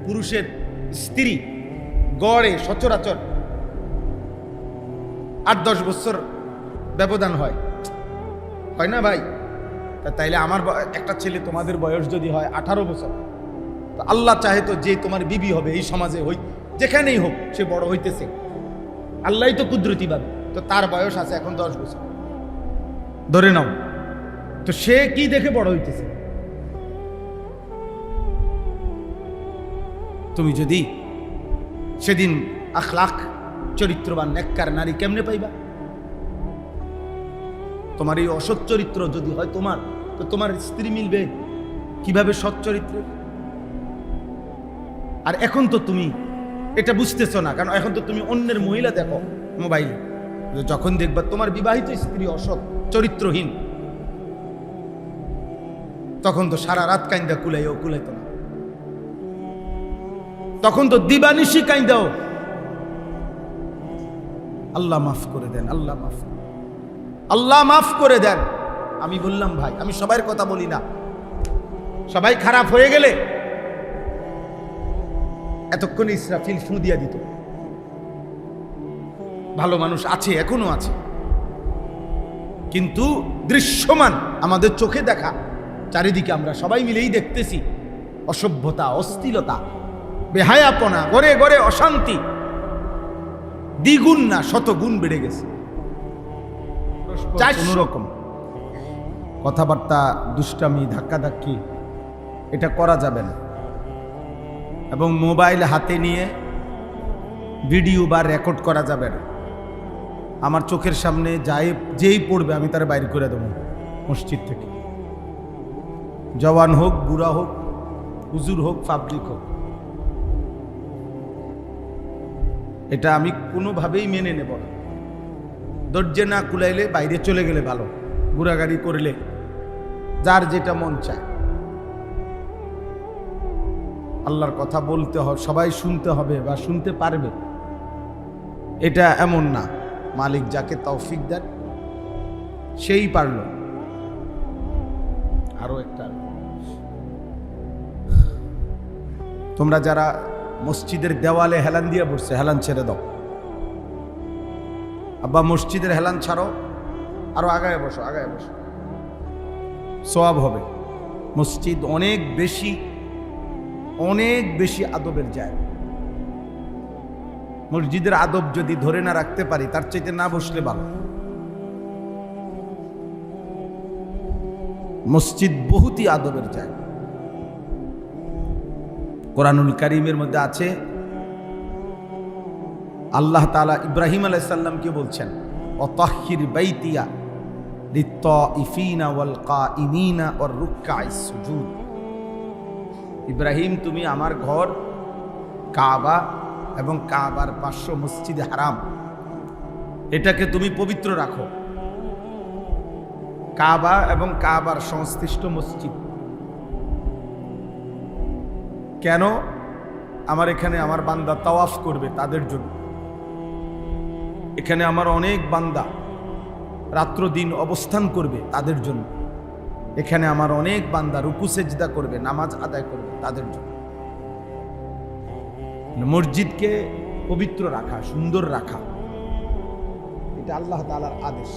পুরুষের স্ত্রী গড়ে সচরাচর 8-10 বছর ব্যবধান হয় না ভাই? তাইলে আমার একটা ছেলে তোমাদের বয়স যদি হয় 18 বছর, তো আল্লাহ চাহে তো যে তোমার বিবি হবে এই সমাজে হই, যেখানেই হোক, সে বড় হইতেছে, আল্লাহই তো কুদরতি ভাবে, তো তার বয়স আছে এখন 10 বছর ধরে নাও, তো সে কি দেখে বড় হইতেছে? তুমি যদি সেদিন আখলাক চরিত্রবান নেককার নারী কেমনে পাইবা? তোমার এই অসৎ চরিত্র যদি হয় তোমার, তো তোমার স্ত্রী মিলবে কিভাবে সৎ চরিত্রের? আর এখন তো তুমি এটা বুঝতেছো না, কারণ এখন তো তুমি অন্যের মহিলা দেখো মোবাইলে, যখন দেখবা তোমার বিবাহিত স্ত্রী অসৎ চরিত্রহীন, তখন তো সারা রাত কাইন্দা কুলাইতো না, তখন তো দিবানিশি কাইন্দাও। আল্লাহ মাফ করে দেন, আল্লাহ মাফ করে দেন। আমি বললাম ভাই, আমি সবার কথা বলি না, সবাই খারাপ হয়ে গেলে এতক্ষণ ইসরাফিল ফু দিয়া দিত। ভালো মানুষ আছে, এখনো আছে, কিন্তু দৃশ্যমান আমাদের চোখে দেখা চারিদিকে আমরা সবাই মিলেই দেখতেছি অসভ্যতা, অস্থিরতা, বেহায়াপনা, গড়ে গড়ে অশান্তি দ্বিগুণ না শতগুণ বেড়ে গেছে। কোনো রকম কথাবার্তা, দুষ্টামি, ধাক্কাধাক্কি এটা করা যাবে না। এবং মোবাইল হাতে নিয়ে ভিডিও বা রেকর্ড করা যাবে না। আমার চোখের সামনে যেই পড়বে আমি তার বাইরে করে দেবো মসজিদ থেকে, জওয়ান হোক, বুড়া হোক, হুজুর হোক, পাবলিক হোক। এটা আমি কোনোভাবেই মেনে নেব না। দরজা না কুলাইলে বাইরে চলে গেলে ভালো, ঘোরাঘুরি করলে যার যেটা মন চায়। আল্লাহর কথা বলতে হবে, সবাই শুনতে হবে বা শুনতে পারবে, এটা এমন না। মালিক যাকে তৌফিক দেন সেই পারল। আরো একটা, তোমরা যারা মসজিদের দেওয়ালে হেলান দিয়ে বসছে, হেলান ছেড়ে দাও। আব্বা মসজিদের হেলান ছাড়ো, আরো আগায় বসো, আগায় বসো, সওয়াব হবে। মসজিদ অনেক বেশি আদবের জায়গা। মসজিদের আদব যদি ধরে না রাখতে পারি তার চাইতে না বসলে ভালো। মসজিদ বহুতই আদবের জায়গা। কোরআনুল কারীমের মধ্যে আছে, আল্লাহ তাআলা ইব্রাহিম আলাইহিস সালামকে বলছেন, ওয়াতাহহির বাইতিয়া লিত্তাইফিনা ওয়াল কাইমিনা ওয়ার রুকআইস সুজুদ। ইব্রাহিম, তুমি আমার ঘর কাবা এবং কাবার পার্শ্ব মসজিদে হারাম, এটাকে তুমি পবিত্র রাখো। কাবা এবং কাবার সংশ্লিষ্ট মসজিদ। কেন? আমার এখানে আমার বান্দা তাওয়াফ করবে, তাদের জন্য। এখানে আমার অনেক বান্দা রাত্র দিন অবস্থান করবে, তাদের জন্য। এখানে আমার অনেক বান্দা রুকু সেজদা করবে, নামাজ আদায় করবে, তাদের জন্য। মসজিদকে পবিত্র রাখা, সুন্দর রাখা, এটা আল্লাহ তাআলার আদেশ।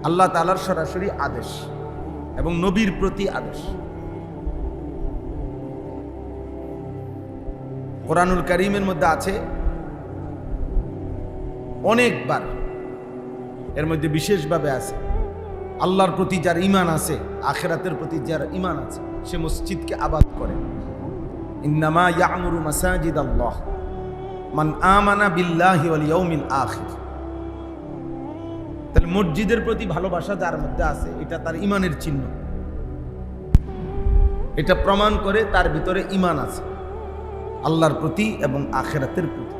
আল্লাহ তাআলার সরাসরি আদেশ এবং নবীর প্রতি আদেশ। কোরআনুল কারীমের মধ্যে আছে অনেকবার, এর মধ্যে বিশেষভাবে আছে, আল্লাহর প্রতি যার ঈমান আছে, আখিরাতের প্রতি যার ঈমান আছে, সে মসজিদকে আবাদ করে। ইন্নামা ইয়ামুরু মাসাজিদাল্লাহ মান আমানা বিল্লাহি ওয়াল ইয়াউমিল আখির। তাহলে মসজিদের প্রতি ভালোবাসা যার মধ্যে আছে, এটা তার ঈমানের চিহ্ন। এটা প্রমাণ করে তার ভিতরে ঈমান আছে আল্লাহর প্রতি এবং আখিরাতের প্রতি।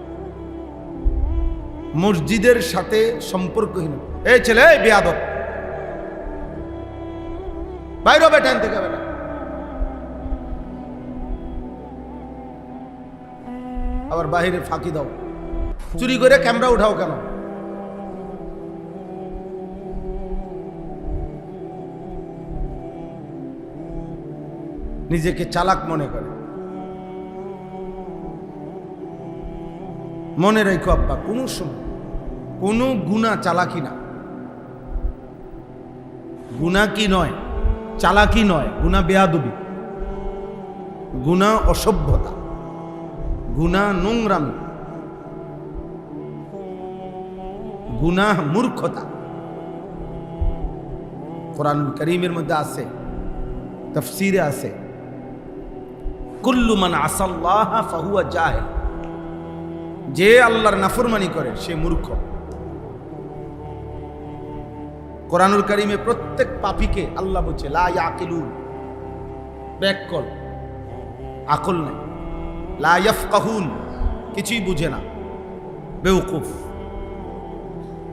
মসজিদের সাথে সম্পর্কহীন, এই ছেলে, এই বেয়াদব, বাইরে বেটান থেকে বেটা, আবার বাহিরে ফাঁকি দাও, চুরি করে ক্যামেরা উঠাও কেন? নিজেকে চালাক মনে করে। মনে রেখো আব্বা, কোনো সময় কোনো গুনাহ চালাকি না। গুনাহ কি নয়? চালাকি নয়। গুনাহ বেয়াদবি, গুনাহ অসভ্যতা, গুনাহ নোংরামি, গুনাহ মূর্খতা। কোরআনুল কারীমের মধ্যে আছে, তাফসীরে আছে, কুল্লু মান আসাল্লাহ ফাহুয়া জাহিল। যে আল্লাহর নাফরমানি করে সে মূর্খ। কোরআনুল কারীমে প্রত্যেক পাপীকে আল্লাহ বলছে লা ইয়াকিলুন, ব্যাককল, আকল নাই। লা ইয়াফকাহুন, কিছুই বুঝে না, বেওকুফ।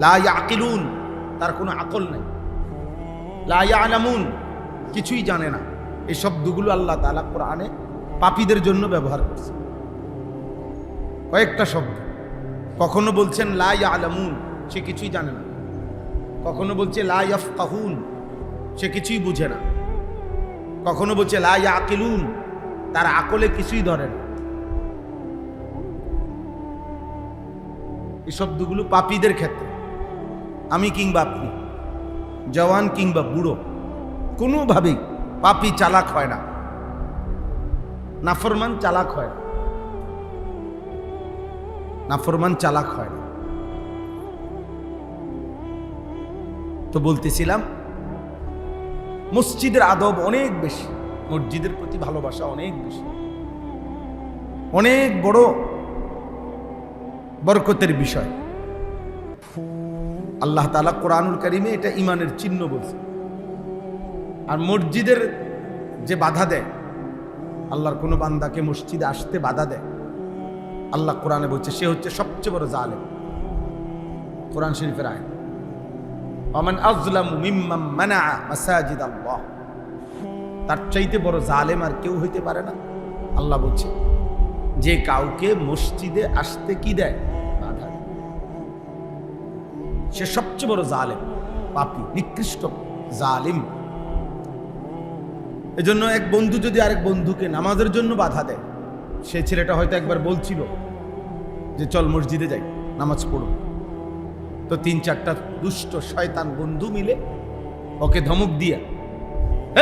লা ইয়াকিলুন, তার কোনো আকল নাই। লা ইয়ালামুন, কিছুই জানে না। এই শব্দগুলো আল্লাহ তাআলা কোরআনে পাপীদের জন্য ব্যবহার করছে। কয়েকটা শব্দ। কখনো বলছেন লা ইয়ালামুন, সে কিছুই জানে না। কখনো বলছে লা ইয়াফকাহুন, সে কিছুই বুঝে না। কখনো বলছে লা ইয়াকিলুন, তার আকলে কিছুই ধরে না। এই শব্দগুলো পাপীদের ক্ষেত্রে। আমি কিংবা আপনি, জওয়ান কিংবা বুড়ো, কোনোভাবেই পাপী চালাক হয় না, নাফরমান চালাক হয় না, নাফরমান চালাক হয় না। তো বলতেছিলাম মসজিদের আদব অনেক বেশি, মসজিদের প্রতি ভালোবাসা অনেক বেশি, অনেক বড় বরকতের বিষয়। আল্লাহ তাআলা কোরআনুল কারীমে এটা ঈমানের চিহ্ন বলছে। আর মসজিদের যে বাধা দেয়, আল্লাহর কোনো বান্দাকে মসজিদে আসতে বাধা দেয়, আল্লাহ কোরআনে বলছে সে হচ্ছে সবচেয়ে বড় জালেম। কোরআন শরীফের আয়াত, ওয়ামান আযলামু মিম্মান মানাআ মাসাজিদ আল্লাহ, তার চাইতে বড় জালেম আর কেউ হইতে পারে না। আল্লাহ বলছে যে কাউকে মসজিদে আসতে কি দেয়, বাধা দেয়, সে সবচেয়ে বড় জালেম, পাপী, নিকৃষ্ট জালিম। এজন্য এক বন্ধু যদি আরেক বন্ধুকে নামাজের জন্য বাধা দেয়, সে ছেলেটা হয়তো একবার বলছিল যে চল মসজিদে যাই, নামাজ পড়ো, তো 3-4টা দুষ্ট শয়তান বন্ধু মিলে ওকে ধমক দিয়া,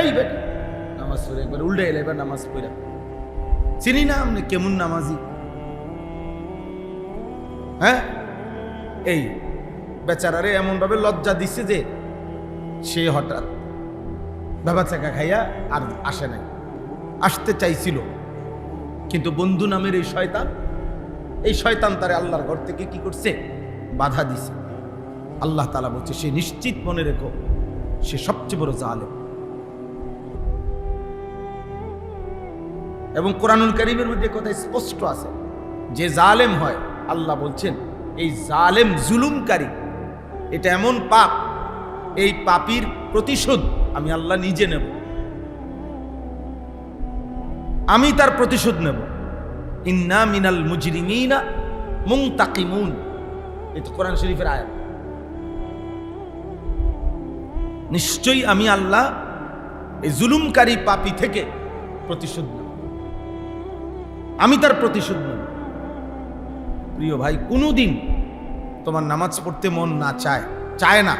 এই বেটা নামাজ পড়ে, একবার উল্টে এলে এবার নামাজ পড়া, চিনি না আপনি কেমন নামাজি, হ্যাঁ, এই বেচারারে এমন ভাবে লজ্জা দিচ্ছে যে সে হঠাৎ বাবা চাকা খাইয়া আর আসে নাই। আসতে চাইছিল, কিন্তু বন্ধু নামের এই শয়তান তারে আল্লাহর ঘর থেকে কি করছে, বাধা দিছে। আল্লাহ তাআলা বলছে সে নিশ্চিত মনে রেখো সে সবচেয়ে বড় জালেম। এবং কোরআনুল কারীমের মধ্যে কথা স্পষ্ট আছে, যে জালেম হয়, আল্লাহ বলছেন এই জালেম, জুলুমকারী, এটা এমন পাপ, এই পাপীর প্রতিশোধ আমি আল্লাহ নিজে নেব, আমি তার প্রতিশোধ নেব। ইন্না মিনাল মুজরিমিনা মুনতাকিমুন, এটা কোরআন শরীফের আয়াত। নিশ্চয়ই আমি আল্লাহ এই জুলুমকারী পাপী থেকে প্রতিশোধ নেব, আমি তার প্রতিশোধ নেব। প্রিয় ভাই, কোনোদিন তোমার নামাজ পড়তে মন না চায় না,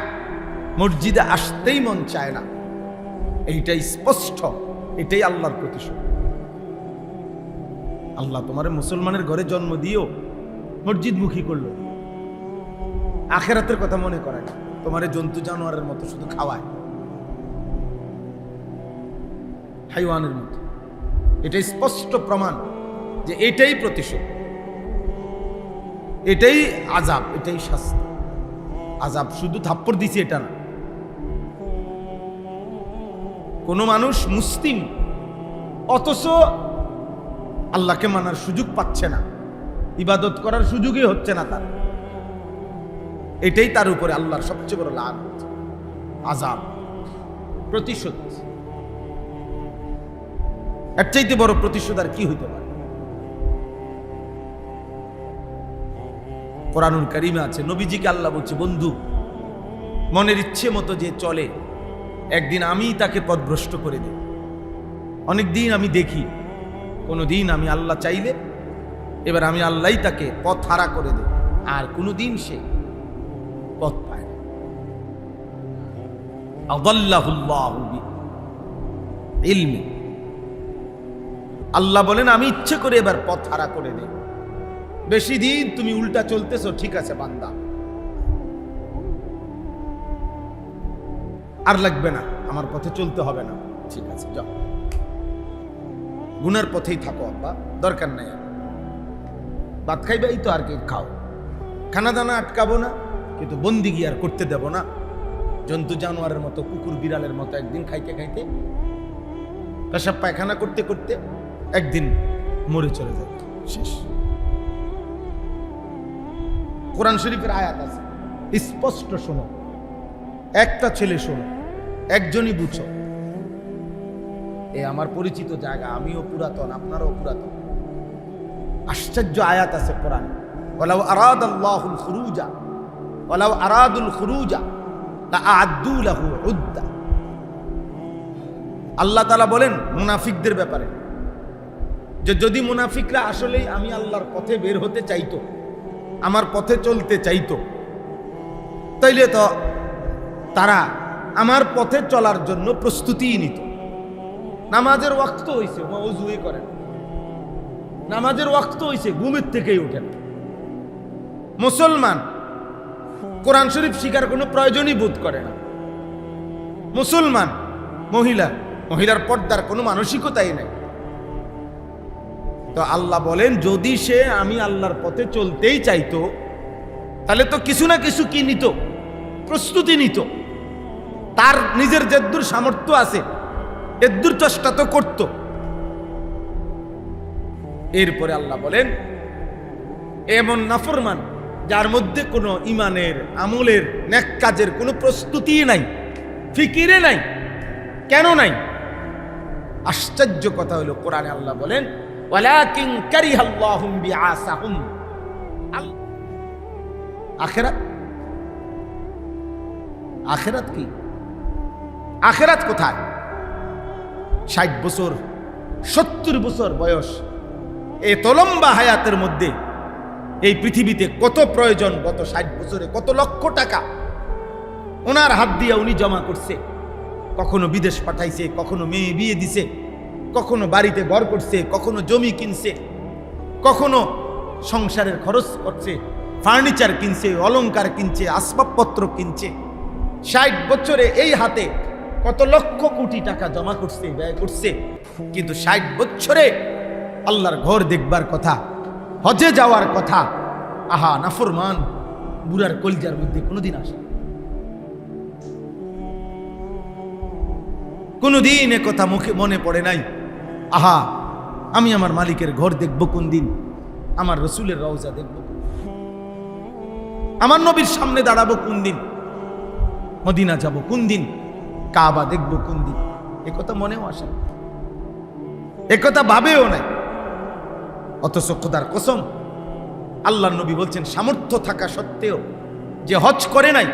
মসজিদে আসতেই মন চায় না, এইটাই স্পষ্ট, এটাই আল্লাহর প্রতিশোধ। আল্লাহ তোমার মুসলমানের ঘরে জন্ম দিও, মসজিদমুখী করলো, আখেরাতের কথা মনে করে না, তোমার জন্তু জানোয়ারের মতো শুধু খাওয়ায়, হাইওয়ানের মতো। এটাই স্পষ্ট প্রমাণ যে এটাই প্রতিশোধ, এটাই আযাব, এটাই শাস্তি। আযাব শুধু থাপ্পড় দিছে এটা না, কোন মানুষ মুসলিম অথচ আল্লাহকে মানার সুযোগ পাচ্ছে না, ইবাদত করার সুযোগই হচ্ছে না তার, এটাই তার উপরে আল্লাহর সবচেয়ে বড় লানত, আযাব, প্রতিশোধ। এর চাইতে বড় প্রতিশোধ আর কি হইতে পারে? কোরআনুল কারীমে আছে, নবীজিকে আল্লাহ বলছে বন্ধু মনের ইচ্ছে মতো যে চলে, একদিন আমি তাকে পথভ্রষ্ট করে দেব। অনেকদিন আমি দেখি, কোনোদিন আমি আল্লাহ চাইলে এবার আমি আল্লাহই তাকে পথ হারা করে দেব, আর কোনোদিন সে পথ পায় না। আযাল্লাহুল্লাহু বিইলমি, আল্লাহ বলেন আমি ইচ্ছে করে এবার পথ হারা করে দেব। বেশি দিন তুমি উল্টা চলতেছো, ঠিক আছে বান্দা, আর লাগবে না, আমার পথে চলতে হবে না, ঠিক আছে যাও, গুনার পথেই থাকো আব্বা, দরকার নাই, ভাত খাইবাই তো আর কি খাও, খানা দানা আটকাবো না, কিন্তু বন্দিগি আর করতে দেব না। জন্তু জানোয়ারের মতো, কুকুর বিড়ালের মতো একদিন খাইতে খাইতে, পেশাব পায়খানা করতে করতে একদিন মরে চলে যায়, শেষ। কোরআন শরীফের আয়াত আছে, স্পষ্ট শোনো, একটা ছেলে শোনো, একজনই বুঝো। এ আমার পরিচিত জায়গা, আমিও পুরাতন, আপনারাও পুরাতন। আশ্চর্য আয়াত আছে কোরআন, ওয়ালাউ আরাদাল্লাহুল খুরুজা ওয়ালাউ আরাদুল খুরুজা লাআদ্দু লাহু উদ্দা। আল্লাহ তাআলা বলেন মুনাফিকদের ব্যাপারে, যে যদি মুনাফিকরা আসলেই আমি আল্লাহর পথে বের হতে চাইতো, আমার পথে চলতে চাইতো, তাইলে তো তারা আমার পথে চলার জন্য প্রস্তুতিই নিত। নামাজের ওয়াক্ত হইছে, ওযুই করেন, নামাজের ওয়াক্ত হইছে, ঘুমের থেকেই ওঠেন। মুসলমান কোরআন শরীফ শিখার কোনো প্রয়োজনই বোধ করে না। মুসলমান মহিলার পর্দার কোনো মানসিকতাই নাই। তো আল্লাহ বলেন, যদি সে আমি আল্লাহর পথে চলতেই চাইতো, তাহলে তো কিছু না কিছু কি নিত, প্রস্তুতি নিত। তার নিজের যেদূর সামর্থ্য আছে এদূর চেষ্টা তো করত। এরপরে আল্লাহ বলেন, এমন নাফরমান যার মধ্যে কোনো ইমানের, আমলের, নেক কাজের কোনো প্রস্তুতি নাই, ফিকিরে নাই। কেন নাই? আশ্চর্য কথা হলো, কোরআনে আল্লাহ বলেন, ওয়ালাকিন কারিহাল্লাহুম বিআসাহুম। আখিরাত, আখিরাত কি? আখিরাত কোথায়? 60 বছর 70 বছর বয়স, এত লম্বা হায়াতের মধ্যে এই পৃথিবীতে কত প্রয়োজন, গত 60 বছরে কত লক্ষ টাকা ওনার হাত দিয়ে উনি জমা করছে। কখনো বিদেশ পাঠাইছে, কখনো মেয়ে বিয়ে দিছে, কখনো বাড়িতে ঘর করছে, কখনো জমি কিনছে, কখনো সংসারের খরচ করছে, ফার্নিচার কিনছে, অলংকার কিনছে, আসবাবপত্র কিনছে। 60 বছরে এই হাতে কত লক্ষ কোটি টাকা জমা করছে, ব্যয় করছে। কিন্তু 60 বছরে আল্লাহর ঘর দেখবার কথা, হজে যাওয়ার কথা, আহা নাফরমান বুড়ার কলজার মধ্যে কোনোদিন আসে? কোনোদিন এ কথা মুখে মনে পড়ে নাই, আহা আমি আমার মালিকের ঘর দেখব কোন দিন, আমার রসুলের রওজা দেখব, আমার নবীর সামনে দাঁড়াবো কোন দিন, মদিনা যাব কোন দিন, কাবা দেখব কোন দিন? এ কথা মনেও আসে না, এ কথা ভাবেও নাই। অথচ খোদার কসম, আল্লাহর নবী বলছেন, সামর্থ্য থাকা সত্ত্বেও যে হজ করে নাই,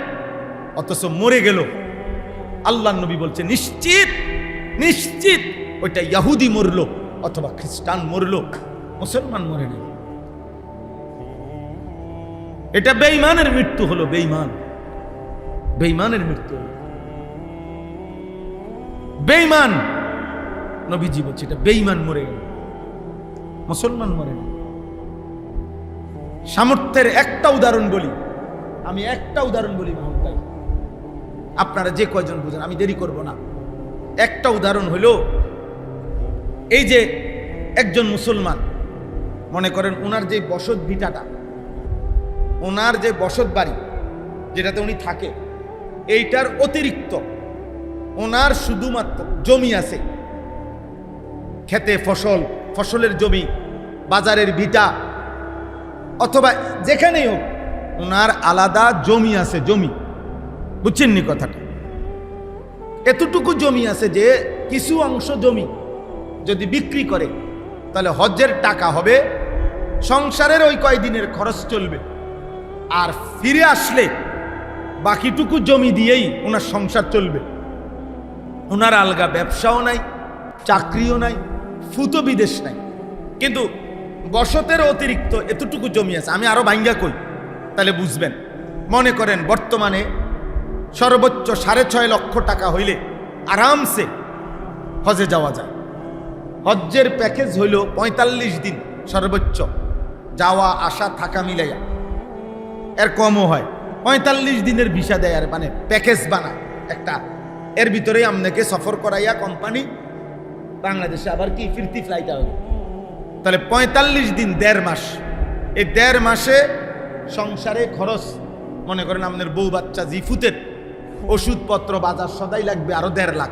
অথচ মরে গেল, আল্লাহর নবী বলছেন নিশ্চিত নিশ্চিত ওইটা ইহুদি মরলো অথবা খ্রিস্টান মরলো, মুসলমান মরে নাই। এটা বেঈমানের মৃত্যু হলো, বেঈমানের মৃত্যু হলো। বেঈমান, নবীজি বলছে এটা বেঈমান মরে গেল, মুসলমান মরে গেল। সামর্থ্যের একটা উদাহরণ বলি, আমি একটা উদাহরণ বলি মোহন ভাই, আপনারা যে কয়জন বুঝেন, আমি দেরি করব না। একটা উদাহরণ হলো, এই যে একজন মুসলমান, মনে করেন ওনার যে বসত ভিটাটা, ওনার যে বসত বাড়ি যেটাতে উনি থাকে, এইটার অতিরিক্ত ওনার শুধুমাত্র জমি আছে, খেতে ফসলের জমি, বাজারের ভিটা, অথবা যেখানেই হোক ওনার আলাদা জমি আছে, জমি, বুঝছেন নি কথাটা? এতটুকু জমি আছে যে কিছু অংশ জমি যদি বিক্রি করে তাহলে হজ্জের টাকা হবে, সংসারের ওই কয়দিনের খরচ চলবে, আর ফিরে আসলে বাকিটুকু জমি দিয়েই ওনার সংসার চলবে। ওনার আলগা ব্যবসাও নাই, চাকরিও নাই, ফুতো বিদেশ নাই, কিন্তু বসতের অতিরিক্ত এতটুকু জমি আছে। আমি আরো ভাঙ্গা কই তাহলে বুঝবেন। মনে করেন বর্তমানে সর্বোচ্চ 6.5 লক্ষ টাকা হইলে আরামসে হজে যাওয়া যায়। হজ্জের প্যাকেজ হইল 45 দিন সর্বোচ্চ, যাওয়া আসা থাকা মিলাইয়া, এর কমও হয়। 45 দিনের ভিসা দেয়, আর মানে প্যাকেজ বানায় একটা, এর ভিতরে আপনাকে সফর করাইয়া কোম্পানি বাংলাদেশে আবার কি ফিরতি ফ্লাইট হবে। তাহলে 45 দিন, 1.5 মাস। এই 1.5 মাসে সংসারে খরচ, মনে করেন আপনার বউ বাচ্চা জিফুতের ওষুধপত্র বাজার সদাই লাগবে আরো 1.5 লাখ,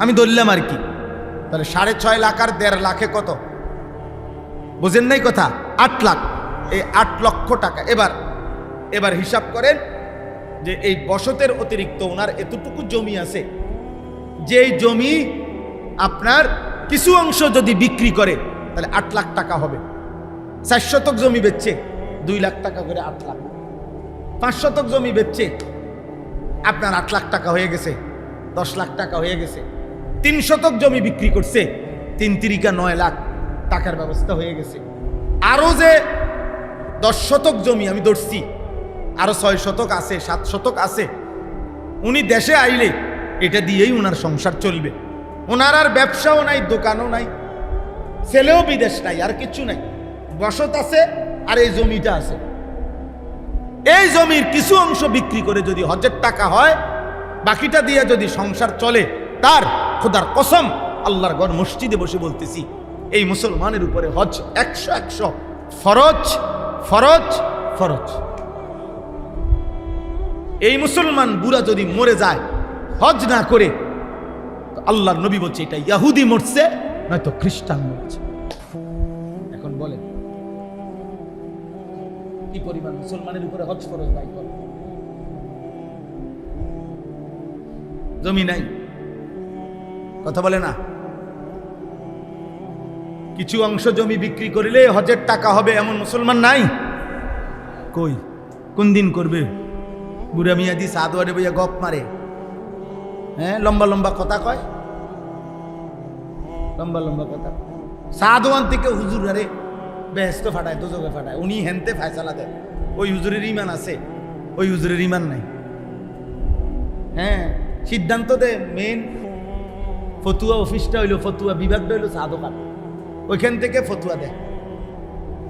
আমি ধরলাম আর কি। তাহলে 6.5 লাখ আর 1.5 লাখে কত, বুঝেন নাই কথা? 8 লাখ। এই 8 লক্ষ টাকা এবার হিসাব করেন যে এই বসতের অতিরিক্ত ওনার এতটুকু জমি আছে, যে জমি আপনার কিছু অংশ যদি বিক্রি করে তাহলে 8 লাখ টাকা হবে। 4 শতক জমি বেচছে 2 লাখ টাকা করে, 8 লাখ। 5 শতক জমি বেচছে আপনার 8 লাখ টাকা হয়ে গেছে, 10 লাখ টাকা হয়ে গেছে। 3 শতক জমি বিক্রি করছে, 3 তিরিকা 9 লাখ টাকার ব্যবস্থা হয়ে গেছে। আরো যে 10 শতক জমি আমি ধরছি, আরো 6 শতক আছে, 7 শতক আছে। উনি দেশে আইলে এটা দিয়েই উনার সংসার চলবে। ওনার আর ব্যবসাও নাই, দোকানও নাই, ছেলেও বিদেশ নাই, আর কিছু নাই, বসত আছে আর এই জমিটা আছে। এই জমির কিছু অংশ বিক্রি করে যদি হজের টাকা হয়, বাকিটা দিয়ে যদি সংসার চলে, তার খোদার কসম আল্লাহর ঘর মসজিদে বসে বলতেছি, এই মুসলমানের উপরে হজ 100 ফরজ ফরজ ফরজ। এই মুসলমান বুড়া যদি মরে যায় হজ না করে, আল্লাহর নবী বলছে এটা ইহুদি মরছে নয়তো খ্রিস্টান মরছে। এখন বলেন কি পরিমাণ মুসলমানের উপরে হজ ফরজ দায়ী করে? জমি নাই, কথা বলে না। কিছু অংশ জমি বিক্রি করিলে হজের টাকা হবে এমন মুসলমান নাই। কই, কোন দিন করবে? বুড়া মিয়া দি সাদওয়ারে বইয়া গপ মারে, হ্যাঁ, লম্বা লম্বা কথা কয়, লম্বা লম্বা কথা। সাদওয়ান থেকে হুজুর আরে বেহেশত ফাটায়, দোজখে ফাটায়, উনি হেনতে ফায়সালা দেয়। ওই হুজুরের ইমান আছে, ওই হুজুরের ইমান নাই। হ্যাঁ, সিদ্ধান্ত দে, মেন ফতুয়া অফিসটা হইলো, ফতুয়া বিভাগটা হইলো সাদকাত, ওইখান থেকে ফতুয়া দেয়।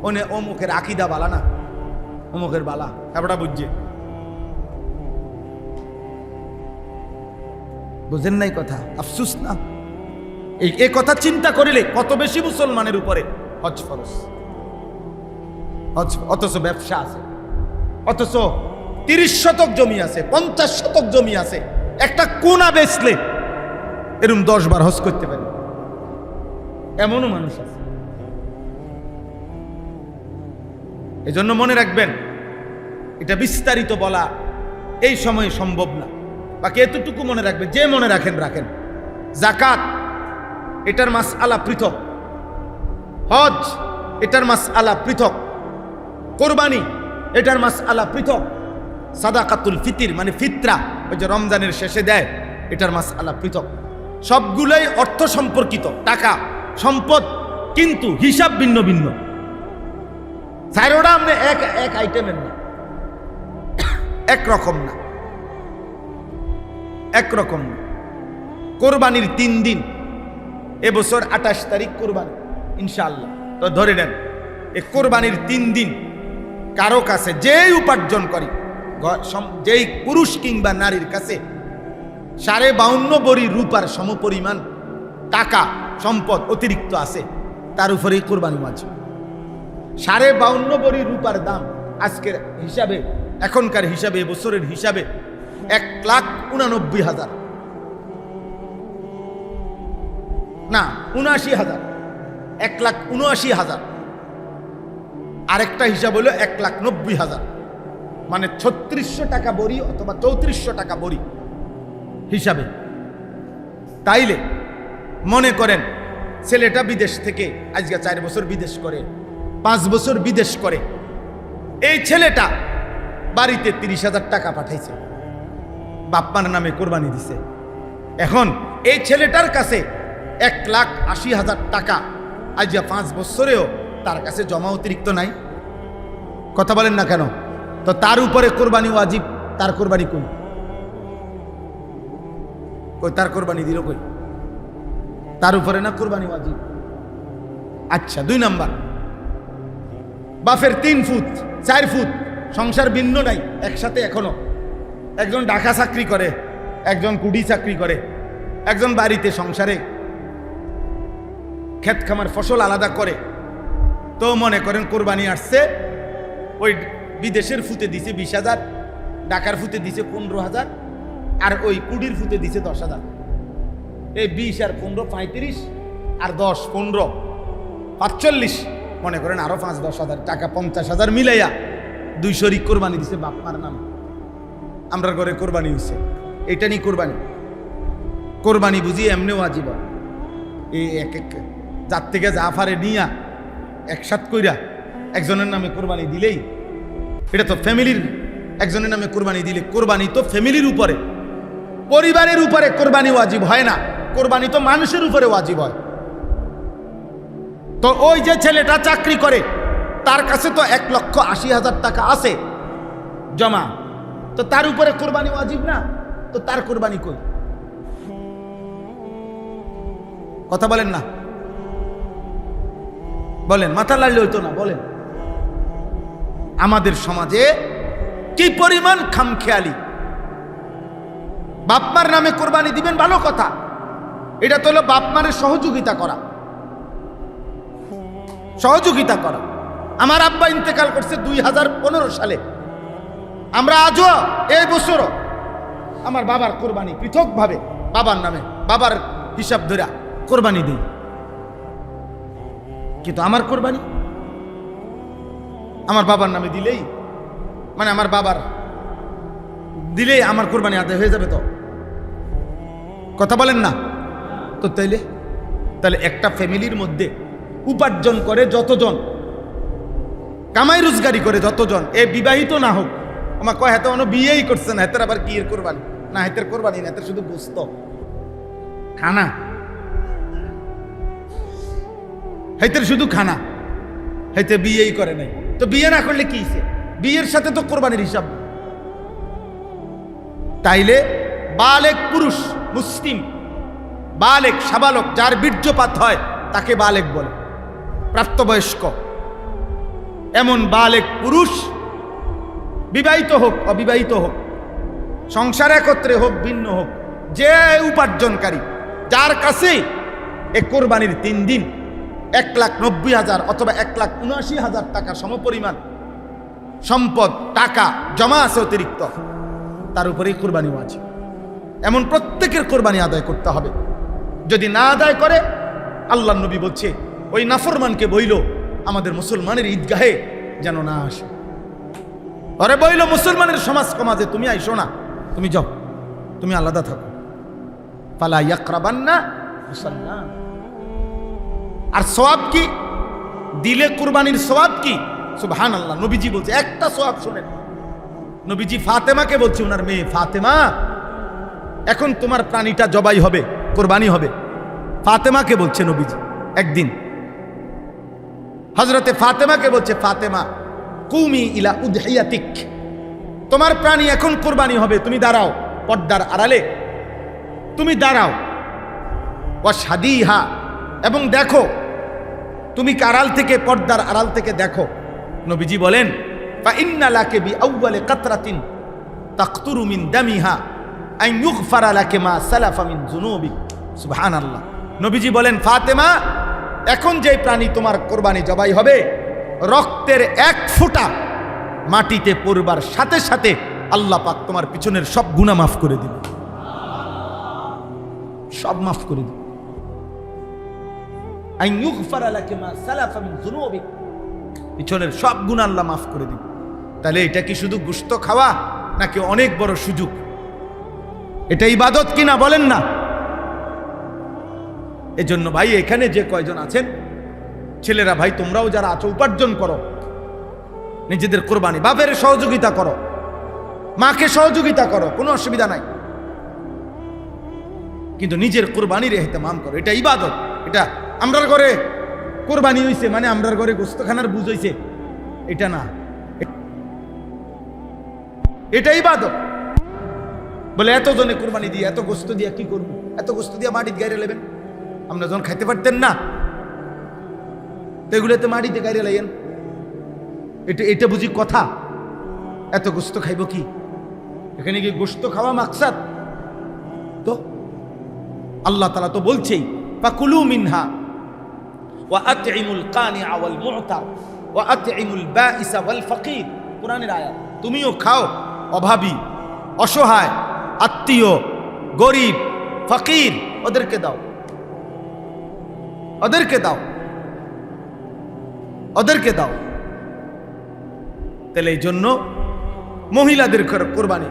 ওনে অমুকের আকিদা বালা না, অমুকের বালা, তারপরটা বুঝছে। বুঝেন নাই কথা? আফসুস না? এই কথা চিন্তা করিলে কত বেশি মুসলমানের উপরে হজ ফরজ। অথচ ব্যবসা আছে, অথচ 30 শতক জমি আছে, 50 শতক জমি আছে, একটা কোনা বেচলে এরকম 10 বার হজ করতে পারে, এমনও মানুষ আছে। এজন্য মনে রাখবেন, এটা বিস্তারিত বলা এই সময়ে সম্ভব না। বাকি এতটুকু মনে রাখবেন, যে মনে রাখেন রাখেন, যাকাত এটার মাসআলা পৃথক, হজ এটার মাসআলা পৃথক, কোরবানি এটার মাসআলা পৃথক, সাদাকাতুল ফিতির মানে ফিতরা, ওই যে রমজানের শেষে দেয়, এটার মাসআলা পৃথক। সবগুলোই অর্থ সম্পর্কিত, টাকা সম্পদ, কিন্তু হিসাব ভিন্ন ভিন্ন। চারোটা আপনি এক আইটেমের না, একরকম না, একরকম না। কোরবানির 3 দিন, এবছর 28 তারিখ কোরবানি ইনশাআল্লাহ, তো ধরে নেন এই কোরবানির 3 দিন কারো কাছে যেই উপার্জন করি, যেই পুরুষ কিংবা নারীর কাছে 52.5 বড়ি রূপার সমপরিমাণ টাকা সম্পদ অতিরিক্ত আছে, তার উপরেই কোরবানি ওয়াজিব। 52.5 বড়ি রূপার দাম আজকের হিসাবে, এখনকার হিসাবে, বছরের হিসাবে 1,89,000 না 79,000, 1,79,000। আরেকটা হিসাব হলো 1,90,000, মানে 3600 টাকা বড়ি অথবা 3400 টাকা বড়ি হিসাবে। তাইলে মনে করেন ছেলেটা বিদেশ থেকে আজকে 4 বছর বিদেশ করে, 5 বছর বিদেশ করে, এই ছেলেটা বাড়িতে 30,000 টাকা পাঠাইছে, বাপ্পার নামে কোরবানি দিছে। এখন এই ছেলেটার কাছে 1,80,000 টাকা আজ 5 বছরেও তার কাছে জমা অতিরিক্ত নাই। কথা বলেন না কেন? তো তার উপরে কোরবানি ওয়াজিব, তার কোরবানি কই? তার কোরবানি দিল কই? তার উপরে না কোরবানি ওয়াজিব। আচ্ছা, 2 নাম্বার, বাপের 3 ফুট 4 ফুট সংসার ভিন্ন নাই, একসাথে এখনো, একজন ঢাকা চাকরি করে, একজন কুডি চাকরি করে, একজন বাড়িতে সংসারে ক্ষেত খামার ফসল আলাদা করে। তো মনে করেন কোরবানি আসছে, ওই বিদেশের ফুতে দিছে 20,000, ঢাকার ফুতে দিছে 15,000, আর ওই কুডির ফুতে দিছে 10,000। এই 20 আর 15 35, আর 10 15 45, মনে করেন আরো 5-10,000 টাকা, 50,000 মিলাইয়া 2 শরিক কোরবানি দিছে বাপমার নাম। আমরা ঘরে কোরবানি হয়েছে, এটা নিয়ে কোরবানি। কোরবানি বুঝি এমনি ওয়াজিব, এই এক যার থেকে জাফারে নিয়া একসাথ কইরা একজনের নামে কোরবানি দিলেই, এটা তো ফ্যামিলির, একজনের নামে কোরবানি দিলে, কোরবানি তো ফ্যামিলির উপরে, পরিবারের উপরে কোরবানি ওয়াজিব হয় না, কোরবানি তো মানুষের উপরে ওয়াজিব হয়। তো ওই যে ছেলেটা চাকরি করে, তার কাছে তো 1,80,000 টাকা আছে, জমা, তো তার উপরে কোরবানি ওয়াজিব না, তো তার কোরবানি কই? কথা বলেন না, বলেন, মাথা লাড়লে হইতো না, বলেন। আমাদের সমাজে কি পরিমাণ খামখেয়ালি। বাপমার নামে কোরবানি দিবেন, ভালো কথা, এটা তো হলো বাপমারের সহযোগিতা করা, সহযোগিতা করা। আমার আব্বা ইন্তেকাল করছে 2015 সালে। আমরা আজও এই বছরও আমার বাবার কোরবানি পৃথকভাবে বাবার নামে, বাবার হিসাব ধরে কোরবানি দিই। কিন্তু আমার কোরবানি আমার বাবার নামে দিলেই, মানে আমার বাবার দিলেই আমার কোরবানি আদায় হয়ে যাবে। তো কথা বলেন না তো, তাহলে একটা ফ্যামিলির মধ্যে উপার্জন করে যতজন, কামাই রোজগারি করে যতজন, এ বিবাহিত না হোক, আমার কয় হাতে অন্য বিয়েই করছে না, হেতের আবার কি এর কোরবানি না, হেতের কোরবানি না, হেতের শুধু গোস্ত খানা, হেতের শুধু খানা, হেতে বিয়েই করে নাই। তো বিয়ে না করলে কি হইছে? বিয়ের সাথে তো কোরবানির হিসাব। তাইলে বালেক পুরুষ মুসলিম, বালেক সাবালক, যার বীর্যপাত হয় তাকে বালেক বলে, প্রাপ্তবয়স্ক। এমন বালেক পুরুষ, বিবাহিত হোক অবিবাহিত হোক, সংসার একত্রে হোক ভিন্ন হোক, যে উপার্জনকারী, যার কাছে এ কোরবানির 3 দিন 1,90,000 অথবা 1,79,000 টাকা সমপরিমাণ সম্পদ, টাকা জমা আছে অতিরিক্ত, তার উপরেই কোরবানি ওয়াজিব। এমন প্রত্যেকের কোরবানি আদায় করতে হবে। যদি না আদায় করে, আল্লাহর নবী বলছে ওই নাফরমানকে বইল আমাদের মুসলমানের ঈদগাহে যেন না আসে। আরে বইল মুসলমানের সমাজ সমাজে তুমি আইসো না, তুমি যাও, তুমি আলাদা থাকো। ফালা ইয়াকরাবান্না মুসাল্লা। আর সওয়াব কি? দিলে কুরবানির সওয়াব কি? সুবহানাল্লাহ। নবীজি বলছে, একটা সওয়াব শুনেন, নবীজি ফাতেমাকে বলছে, ওনার মেয়ে ফাতেমা, এখন তোমার প্রাণীটা জবাই হবে, কোরবানি হবে। ফাতেমাকে বলছে নবীজি একদিন, হযরতে ফাতেমাকে বলছে, ফাতেমা কুমি ইলা উদহিয়াতিক, তোমার প্রাণী এখন কোরবানি হবে, তুমি দাঁড়াও পর্দার আড়ালে, তুমি দাঁড়াও। ওয়াশহাদিহা, এবং দেখো, তুমি আড়াল থেকে, পর্দার আড়াল থেকে দেখো। নবীজি বলেন, ফা ইন্না লাকা বিআউয়ালি কাতরাতিন তাকতুরু মিন দামিহা আন ইউগফারা লাকা মা সালাফা মিন যুনুবিক। সুবহানাল্লাহ। নবীজি বলেন, ফাতেমা, এখন যে প্রাণী তোমার কোরবানি জবাই হবে, রক্তের 1 ফোঁটা মাটিতে পড়বার সাথে সাথে আল্লাহ পাক তোমার পিছনের সব গুনাহ মাফ করে দিবে, সব মাফ করে দিবে। আন ইউগফারা লাকা মা সালাফা মিন যুনুবিক, পিছনের সব গুনাহ আল্লাহ মাফ করে দিবে। তাহলে এটা কি শুধু গোশত খাওয়া, নাকি অনেক বড় সুযোগ? এটা ইবাদত কিনা বলেন না? এজন্য ভাই, এখানে যে কয়জন আছেন ছেলেরা, ভাই তোমরাও যারা আছো, উপার্জন করো, নিজেদের কোরবানি, বাপের সহযোগিতা করো, মাকে সহযোগিতা করো, কোনো অসুবিধা নাই, কিন্তু নিজের কোরবানির ইহতিমাম করো। এটা ইবাদত। এটা আমরার ঘরে কোরবানি হইছে মানে আমরার ঘরে গোস্তখানার বুঝ হইছে, এটা না, এটা ইবাদত। বলে এত জনে কোরবানি দিয়ে, এত গোস্ত দিয়ে কি করবো? এত গোস্ত দিয়ে মাটিতে গাইরে লেবেন, আমরা যখন খাইতে পারতেন না, এগুলোতে মাটিতে গাইরে লাইয়েন, এটা বুঝি কথা? এত গোস্ত খাইব কি? এখানে কি গোস্ত খাওয়া মাকসাদ? তো আল্লাহ তাআলা তো বলছেই, ফাকুলু মিনহা ওয়া আতইমুল কানিআ ওয়াল মু'তার ওয়া আতইমুল বাঈসা ওয়াল ফাকির। কুরআনের আয়াত। তুমিও খাও, অভাবী, অসহায়, আত্মীয়, গরিব, ফকির, ওদেরকে দাও, ওদেরকে দাও, ওদেরকে দাও। তাহলে এই জন্য মহিলাদের কোরবানি,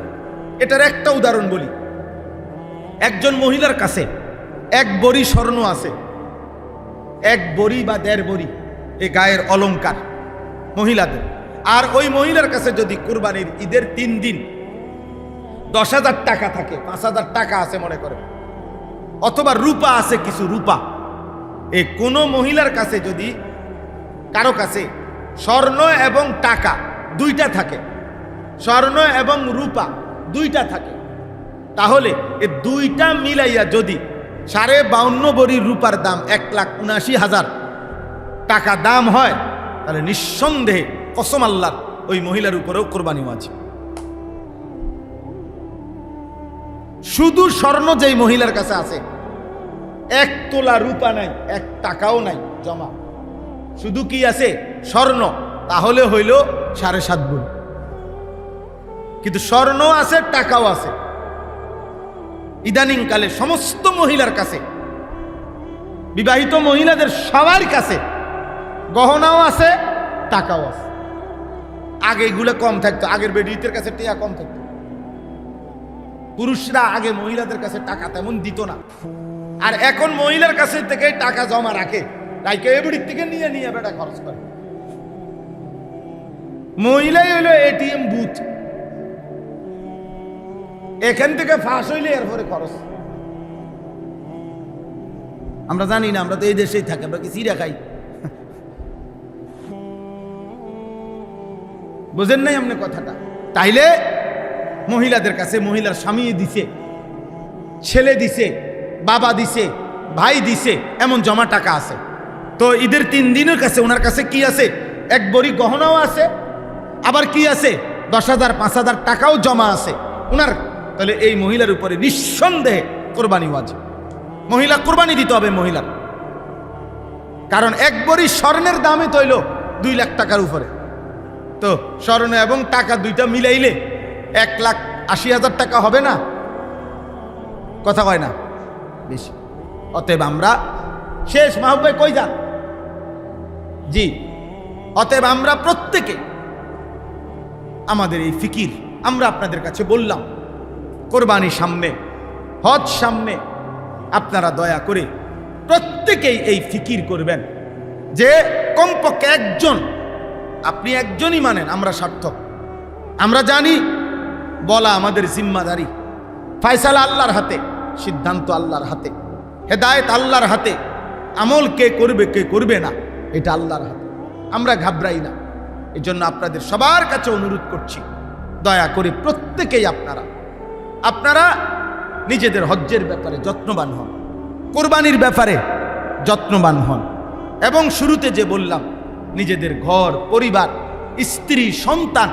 এটার একটা উদাহরণ বলি। একজন মহিলার কাছে 1 বড়ি স্বর্ণ আছে, 1 বড়ি বা 1.5 বড়ি, এই গায়ের অলংকার মহিলাদের। আর ওই মহিলার কাছে যদি কুরবানির ঈদের 3 দিন 10,000 টাকা থাকে, 5,000 টাকা আছে মনে করে, অথবা রূপা আছে কিছু রূপা, এই কোন মহিলার কাছে যদি কারো কাছে স্বর্ণ এবং টাকা দুইটা থাকে, স্বর্ণ এবং রূপা দুইটা থাকে, তাহলে এই দুইটা মিলাইয়া যদি 52.5 ভরি রূপার দাম 1,79,000 টাকা দাম হয়, তাহলে নিঃসন্দেহে কসম আল্লাহর ওই মহিলার উপরেও কোরবানি ওয়াজিব। শুধু স্বর্ণ যেই মহিলার কাছে আছে, 1 তোলা রূপা নাই, 1 টাকাও নাই জমা, শুধু কি আছে স্বর্ণ, তাহলে হইল 7.5 ভরি। কিন্তু স্বর্ণ আছে, টাকাও আছে। ইদানিং কালে সমস্ত মহিলার কাছে, বিবাহিত মহিলাদের সবার কাছে গহনাও আছে, টাকাও আছে। আগে এগুলো কম থাকতো, আগের বেডিদের কাছে টাকা কম থাকতো। পুরুষরা আগে মহিলাদের কাছে টাকা তেমন দিত না, আর এখন মহিলার কাছে থেকে টাকা জমা রাখে, রাইকে এবিডির থেকে নিয়ে নিয়ে বেটা খরচ করে। মহিলাই হইলো এটিএম বুথ, এখান থেকে ফাঁস হইলে এরপরে খরচ। আমরা জানি না, আমরা তো এই দেশেই থাকি, আমরা কি চিড়া খাই? বুঝেন নাই আপনি কথাটা? তাইলে মহিলাদের কাছে মহিলার স্বামী দিছে, ছেলে দিছে, বাবা দিছে, ভাই দিছে, এমন জমা টাকা আছে। তো ঈদের 3 দিনের কাছে ওনার কাছে কি আছে? 1 ভরি গহনাও আছে, আবার কি আছে 10,000 5,000 টাকাও জমা আছে ওনার। তাহলে এই মহিলার উপরে নিঃসন্দেহে কোরবানি ওয়াজিব। মহিলা কোরবানি দিতে হবে মহিলার, কারণ 1 ভরি স্বর্ণের দামে তৈল 2 লাখ টাকার উপরে। তো স্বর্ণ এবং টাকা দুইটা মিলাইলে 1,80,000 টাকা হবে না? কথা কয় না বেশি। অতএব আমরা শেষ মাহবুবে কই যান? জি, অতএব আমরা প্রত্যেকে আমাদের এই ফিকির আমরা আপনাদের কাছে বললাম, কোরবানি সামনে, হজ সামনে, আপনারা দয়া করে প্রত্যেকেই এই ফিকির করবেন যে কমপক্ষে একজন, আপনি একজনই মানেন আমরা সার্থক। আমরা জানি বলা আমাদের জিম্মাদারি, ফয়সালা আল্লাহর হাতে, সিদ্ধান্ত আল্লাহর হাতে, হেদায়েত আল্লাহর হাতে, আমল কে করবে কে করবে না এটা আল্লাহর হাতে। আমরা ঘাবড়াই না। এই জন্য আপনাদের সবার কাছে অনুরোধ করছি, দয়া করে প্রত্যেকেই আপনারা নিজেদের হজ্জের ব্যাপারে যত্নবান হন, কোরবানির ব্যাপারে যত্নবান হন, এবং শুরুতে যে বললাম নিজেদের ঘর পরিবার, স্ত্রী সন্তান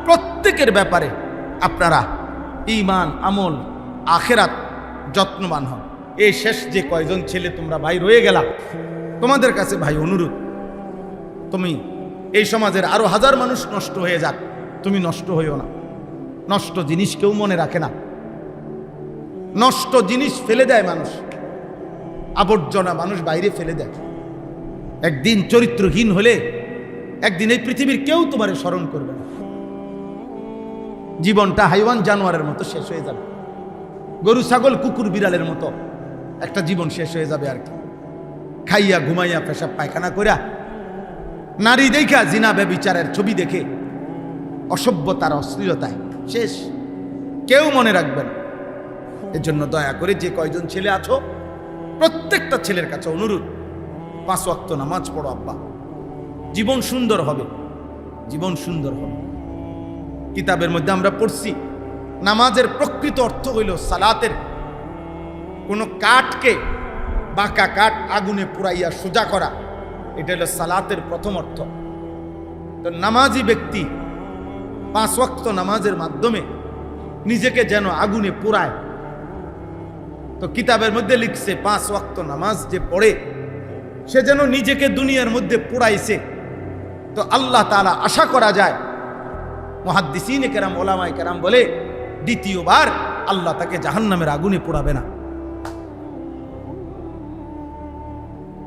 প্রত্যেকের ব্যাপারে আপনারা ঈমান আমল আখিরাত যত্নবান হন। এই শেষ যে কয়জন ছেলে তোমরা ভাই রয়ে গেলা, তোমাদের কাছে ভাই অনুরোধ, তুমি এই সমাজের আরো 1000 মানুষ নষ্ট হয়ে যাক, তুমি নষ্ট হইও না। নষ্ট জিনিস কেউ মনে রাখে না, নষ্ট জিনিস ফেলে দেয় মানুষ, আবর্জনা মানুষ বাইরে ফেলে দেয়। একদিন চরিত্রহীন হলে একদিন এই পৃথিবীর কেউ তোমারে স্মরণ করবে না। জীবনটা হাইওয়ান জানোয়ারের মতো শেষ হয়ে যাবে, গরু ছাগল কুকুর বিড়ালের মতো একটা জীবন শেষ হয়ে যাবে আর কি। খাইয়া ঘুমাইয়া পেশাব পায়খানা কইরা, নারী দেখা জিনা ব্যভিচারের ছবি দেখে, অসভ্যতার অশ্লীলতায় শেষ, কেউ মনে রাখবেন। এর জন্য দয়া করে যে কয়জন ছেলে আছো প্রত্যেকটা ছেলের কাছে অনুরোধ, 5 ওয়াক্ত নামাজ পড়ো আব্বা, জীবন সুন্দর হবে, জীবন সুন্দর হবে। কিতাবের মধ্যে আমরা পড়ছি নামাজের প্রকৃত অর্থ হইল সালাতের কোনো কাঠকে, বাঁকা কাঠ আগুনে পুরাইয়া সোজা করা, এটা হলো সালাতের প্রথম অর্থ। তো নামাজি ব্যক্তি 5 ওয়াক্ত নামাজের মাধ্যমে নিজেকে যেন আগুনে পুরায়। তো কিতাবের মধ্যে লিখছে 5 ওয়াক্ত নামাজ যে পড়ে সে যেন নিজেকে দুনিয়ার মধ্যে পুরাইছে। তো আল্লাহ তাআলা আশা করা যায়, মুহাদ্দিসিনে কেরাম ওলামায়ে কেরাম বলে, দ্বিতীয়বার আল্লাহ তাকে জাহান্নামের আগুনে পোড়াবে না।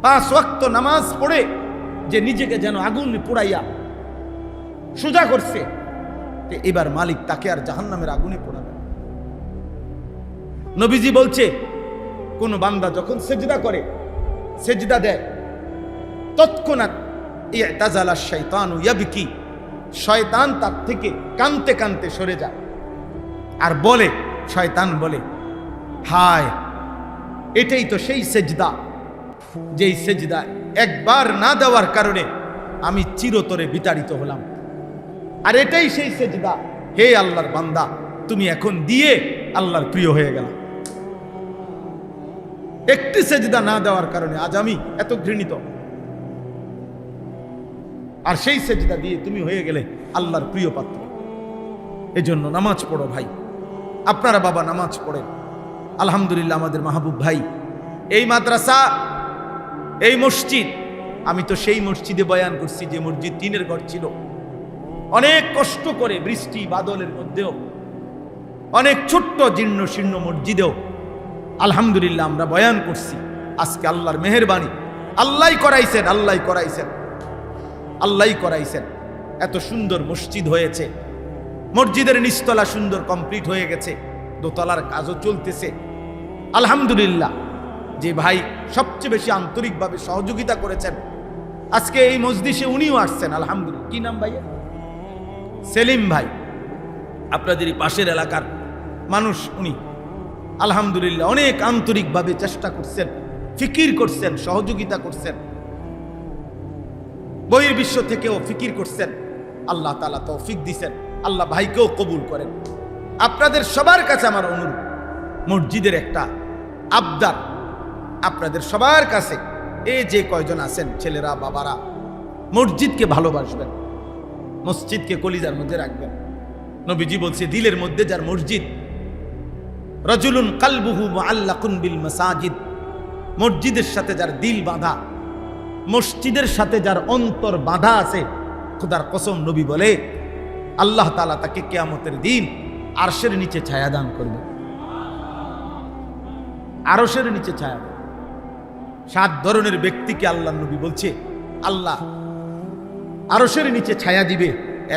5 ওয়াক্ত নামাজ পড়ে যে নিজেকে যেন আগুনে পোড়াইয়া সোজা করছে, এবার মালিক তাকে আর জাহান্নামের আগুনে পোড়াবে না। নবীজি বলছে, কোন বান্দা যখন সেজদা করে, সেজদা দেয়, তৎক্ষণাৎ ইতাজালা শাইতানু ইয়াবকি, শয়তান তার থেকে কানতে কানতে সরে যায় আর বলে, শয়তান বলে, হায় এটাই তো সেই সেজদা যেই সেজদা একবার না দেওয়ার কারণে আমি চিরতরে বিতাড়িত হলাম, আর এটাই সেই সেজদা হে আল্লাহর বান্দা, তুমি এখন দিয়ে আল্লাহর প্রিয় হয়ে গেল। একটি সেজদা না দেওয়ার কারণে আজ আমি এত ঘৃণিত, আর সেই সেজদা দিয়ে তুমি হয়ে গেলে আল্লাহর প্রিয় পাত্র। এজন্য নামাজ পড়ো ভাই, আপনারা বাবা নামাজ পড়েন। আলহামদুলিল্লাহ আমাদের মাহবুব ভাই, এই মাদ্রাসা, এই মসজিদ, আমি তো সেই মসজিদে বয়ান করছি যে মসজিদ টিনের ঘর ছিল। অনেক কষ্ট করে বৃষ্টি বাদলের মধ্যেও, অনেক ছোট্ট জীর্ণ শীর্ণ মসজিদেও আলহামদুলিল্লাহ আমরা বয়ান করছি। আজকে আল্লাহর মেহেরবানি, আল্লাহই করাইছেন, আল্লাহই করাইছেন, আল্লাহই করাইছেন। এত সুন্দর মসজিদ হয়েছে। মসজিদের নিচতলা সুন্দর কমপ্লিট হয়ে গেছে, দোতলার কাজও চলতেছে। আলহামদুলিল্লাহ, যে ভাই সবচেয়ে বেশি আন্তরিকভাবে সহযোগিতা করেছেন আজকে এই মজলিসে, উনিও আসছেন। আলহামদুলিল্লাহ। কি নাম ভাইয়া? সেলিম ভাই, আপনাদেরই পাশের এলাকার মানুষ উনি। আলহামদুলিল্লাহ অনেক আন্তরিকভাবে চেষ্টা করছেন, ফিকির করছেন, সহযোগিতা করছেন, বহির বিশ্ব থেকেও ফিকির করছেন। আল্লাহ তাআলা তৌফিক দিছেন, আল্লাহ ভাইকেও কবুল করেন। আপনাদের সবার কাছে আমার অনুরোধ, মসজিদের একটা আবদার, আপনাদের সবার কাছে, এই যে কয়জন আছেন ছেলেরা বাবারা, মসজিদকে ভালোবাসবেন, মসজিদকে কলিজার মধ্যে রাখবেন। নবীজি বলছে, দিলের মধ্যে যার মসজিদ, রাজুলুন কালবুহু মুআল্লাকুন বিল মাসাজিদ, মসজিদের সাথে যার দিল বাঁধা, মসজিদের সাথে যার অন্তর বাঁধা আছে, খোদার কসম নবী বলে আল্লাহ তাআলা তাকে কিয়ামতের দিন আরশের নিচে ছায়া দান করবে। আরশের নিচে ছায়া। 7 ধরনের ব্যক্তিকে আল্লাহ নবী বলছে আল্লাহ আরশের নিচে ছায়া দিবে।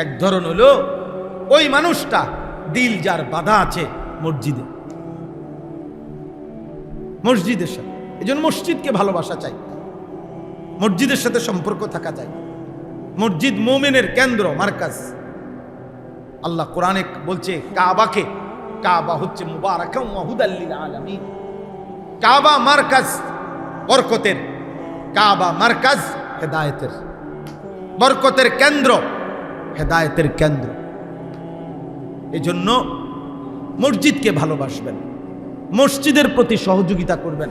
এক ধরন হলো ওই মানুষটা দিল যার বাঁধা আছে মসজিদে, মসজিদের সাথে। এই জন্য মসজিদকে ভালোবাসা চাই, মসজিদের সাথে সম্পর্ক থাকা চাই। মসজিদ মুমিনের কেন্দ্র, মার্কাজ। আল্লাহ কোরআনে বলছে কাবাকে, কাবা হচ্ছে মুবারাকাম ওয়া হুদাল লিল আলামিন। কাবা মার্কাজ বরকতের, কাবা মার্কাজ হেদায়েতের, বরকতের কেন্দ্র, হেদায়েতের কেন্দ্র। এজন্য মসজিদকে ভালোবাসবেন, মসজিদের প্রতি সহযোগিতা করবেন,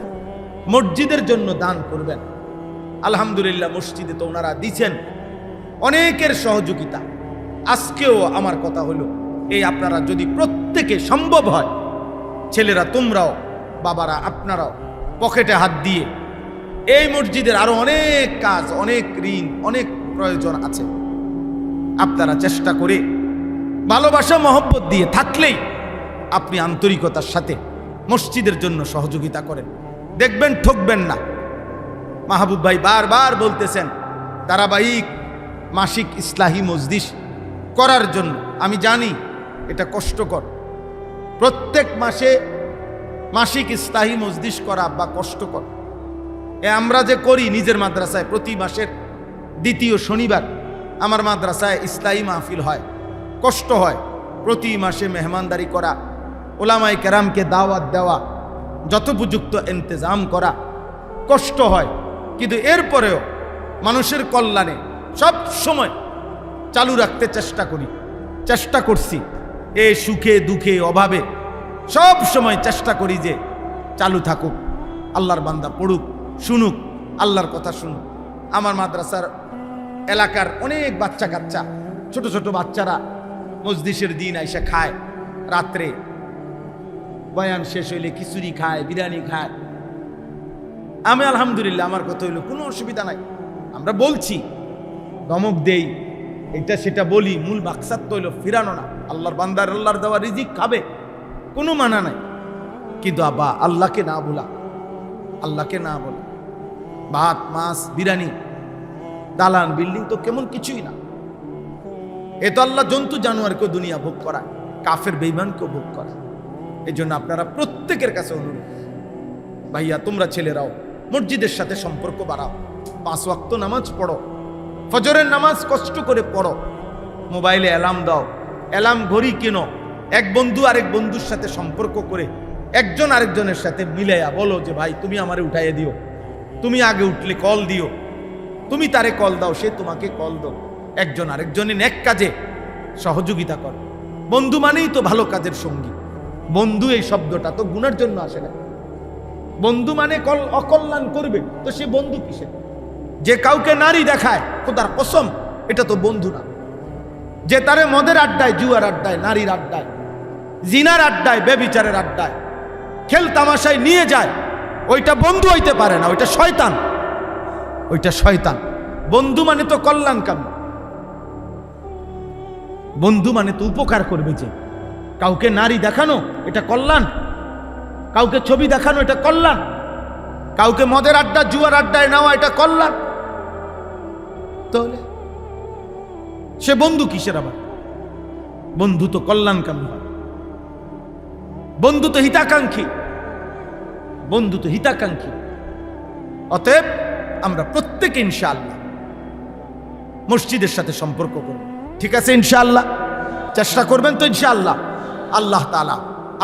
মসজিদের জন্য দান করবেন। আলহামদুলিল্লাহ মসজিদে তো ওনারা দিচ্ছেন অনেকের সহযোগিতা। আজকেও আমার কথা হলো, এই আপনারা যদি প্রত্যেকে সম্ভব হয়, ছেলেরা তোমরাও, বাবারা আপনারাও পকেটে হাত দিয়ে, এই মসজিদের আরো অনেক কাজ, অনেক ঋণ, অনেক প্রয়োজন আছে, আপনারা চেষ্টা করে ভালোবাসা মহব্বত দিয়ে থাকলেই আপনি আন্তরিকতার সাথে মসজিদের জন্য সহযোগিতা করেন, দেখবেন ঠকবেন না। মাহবুব ভাই বারবার বলতেছেন ধারাবাহিক মাসিক ইসলাহি মজলিস করার জন্য। আমি জানি এটা কষ্টকর, প্রত্যেক মাসে মাসিক ইসলাহি মজলিস করা বা কষ্টকর। আমরা যে করি নিজের মাদ্রাসায়, প্রতি মাসের দ্বিতীয় শনিবার আমার মাদ্রাসায় ইসলাহি মাহফিল হয়, কষ্ট হয়। প্রতি মাসে মেহমানদারি করা, ওলামায়ে কেরামকে দাওয়াত দেওয়া, যথোপযুক্ত ইন্তজাম করা, কষ্ট হয়। কিন্তু এরপরেও মানুষের কল্যাণে সব সময় চালু রাখতে চেষ্টা করছি। এ সুখে দুঃখে অভাবে সব সময় চেষ্টা করি যে চালু থাকুক, আল্লাহর বান্দা পড়ুক, শুনুক, আল্লাহর কথা শুনুক। আমার মাদ্রাসার এলাকার অনেক বাচ্চা কাচ্চা, ছোট ছোট বাচ্চারা মজলিসের দিন আইসা খায়, রাত্রে বয়ান শেষ হইলে খিচুড়ি খায়, বিরিয়ানি খায়। আমি আলহামদুলিল্লাহ, আমার কথা হইলো কোনো অসুবিধা নাই, আমরা বলছি, ধমক দেই, এটা সেটা বলি, মূল মাকসাদ তো হইলো ফিরানো না। আল্লাহর বান্দার আল্লাহর দেওয়া রিজিক খাবে, কোনো মানা নাই। কিন্তু আব্বা আল্লাহকে না বলা, আল্লাহকে না বলা, ভাত মাছ বিরিয়ানি দালান বিল্ডিং তো কেমন কিছুই না। এ তো আল্লাহ জন্তু জানোয়ারকেও দুনিয়া ভোগ করায়, কাফের বেঈমানকেও ভোগ করায়। এই জন্য আপনারা প্রত্যেকের কাছে অনুরোধ, ভাইয়া তোমরা ছেলেরাও মসজিদের সাথে সম্পর্ক বাড়াও, 5 ওয়াক্ত নামাজ পড়ো, ফজরের নামাজ কষ্ট করে পড়ো, মোবাইলে অ্যালার্ম দাও, অ্যালার্ম ঘড়ি কেনো, এক বন্ধু আরেক বন্ধুর সাথে সম্পর্ক করে একজন আরেকজনের সাথে মিলাইয়া বলো যে ভাই তুমি আমারে উঠাইয়া দিও, তুমি আগে উঠলে কল দিও, তুমি তারে কল দাও, সে তোমাকে কল দাও। একজন আরেকজনের নেক কাজে সহযোগিতা করো। বন্ধু মানেই তো ভালো কাজের সঙ্গী। বন্ধু এই শব্দটা তো গুনার জন্য আসে না। বন্ধু মানে অকল্যাণ করবে, তো সে বন্ধু কিসে? যে কাউকে নারী দেখায়, খোদার কসম এটা তো বন্ধু না। যে তারে মদের আড্ডায়, জুয়ার আড্ডায়, নারীর আড্ডায়, জিনার আড্ডায়, বেবিচারের আড্ডায়, খেল তামাশায় নিয়ে যায়, ওইটা বন্ধু হইতে পারে না, ওইটা শয়তান। ওইটা শয়তান। বন্ধু মানে তো কল্যাণকামী, বন্ধু মানে তো উপকার করবে। যে কাউকে নারী দেখানো এটা কল্যাণ, কাউকে ছবি দেখানো এটা কল্যাণ, কাউকে মদের আড্ডা জুয়ার আড্ডায় নেওয়া এটা কল্যাণ। তাহলে সে বন্ধু কিসের আবার? বন্ধু তো কল্যাণকামী হয়, বন্ধু তো হিতাকাঙ্ক্ষী, বন্ধু তো হিতাকাঙ্ক্ষী। অতএব আমরা প্রত্যেকে ইনশাআল্লাহ মসজিদের সাথে সম্পর্ক করব, ঠিক আছে? ইনশাআল্লাহ চেষ্টা করবেন তো ইনশাআল্লাহ। আল্লাহ তাআলা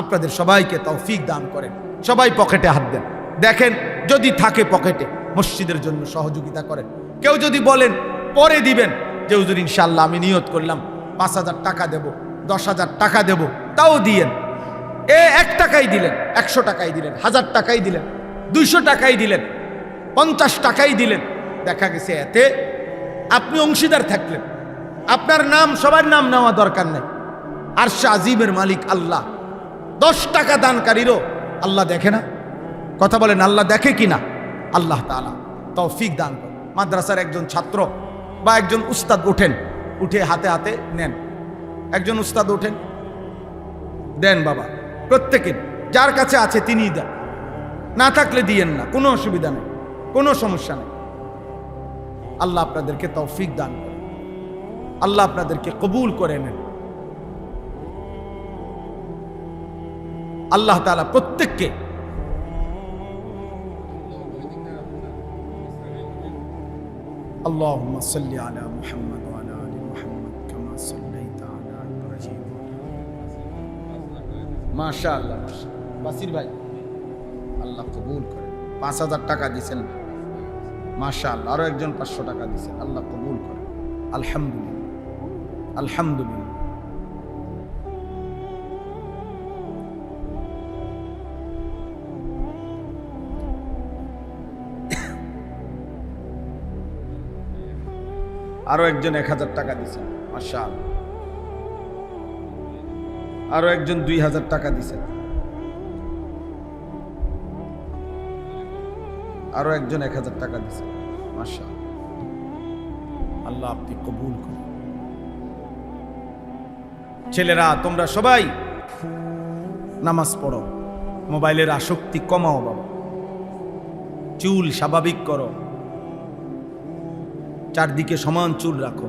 আপনাদের সবাইকে তৌফিক দান করেন। সবাই পকেটে হাত দেন, দেখেন যদি থাকে পকেটে মসজিদের জন্য সহযোগিতা করেন। কেউ যদি বলেন পরে দিবেন, যে হুজুর ইনশাআল্লাহ আমি নিয়ত করলাম 5,000 টাকা দেব, 10,000 টাকা দেব, তাও দিয়েন। 1 টাকাই দিলেন, 100 টাকাই দিলেন, 1000 টাকাই দিলেন, 200 টাকাই দিলেন, 50 টাকাই দিলেন, দেখা গেছে এতে আপনি অংশীদার থাকলেন। আপনার নাম সবার নাম নেওয়া দরকার নেই, আরশে আজিমের মালিক আল্লাহ। 10 টাকা দানকারীরও আল্লাহ দেখে না? কথা বলেন, আল্লাহ দেখে কিনা? আল্লাহ তাআলা তৌফিক দান করেন। মাদ্রাসার একজন ছাত্র বা একজন উস্তাদ ওঠেন, উঠে হাতে হাতে নেন। একজন উস্তাদ ওঠেন, দেন বাবা, প্রত্যেকের যার কাছে আছে তিনিই দেন, না থাকলে দিয়েন না, কোনো অসুবিধা নেই, কোনো সমস্যা নেই। আল্লাহ আপনাদেরকে তৌফিক দান করেন, আল্লাহ আপনাদেরকে কবুল করে নেন। আল্লাহ তাআলা প্রত্যেককে اللهم صل على محمد وعلى آل محمد كما صليت على إبراهيم। মাশাআল্লাহ, বাসির ভাই আল্লাহ কবুল করে। 5,000 টাকা দিয়েছেন, মাশাআল্লাহ। আরো একজন 500 টাকা দিয়েছেন, আল্লাহ কবুল করে। আলহামদুলিল্লাহ, আলহামদুলিল্লাহ। আরো একজন 1,000 টাকা দিয়েছেন, মাশাআল্লাহ। আরো একজন 2,000 টাকা দিয়েছেন, আরো একজন 1,000 টাকা দিয়েছেন, মাশাআল্লাহ। আল্লাহ আপনি কবুল করুন। ছেলেরা তোমরা সবাই নামাজ পড়ো, মোবাইলের আসক্তি কমাও বাবা, চুল স্বাভাবিক করো, চারদিকে সমান চুল রাখো,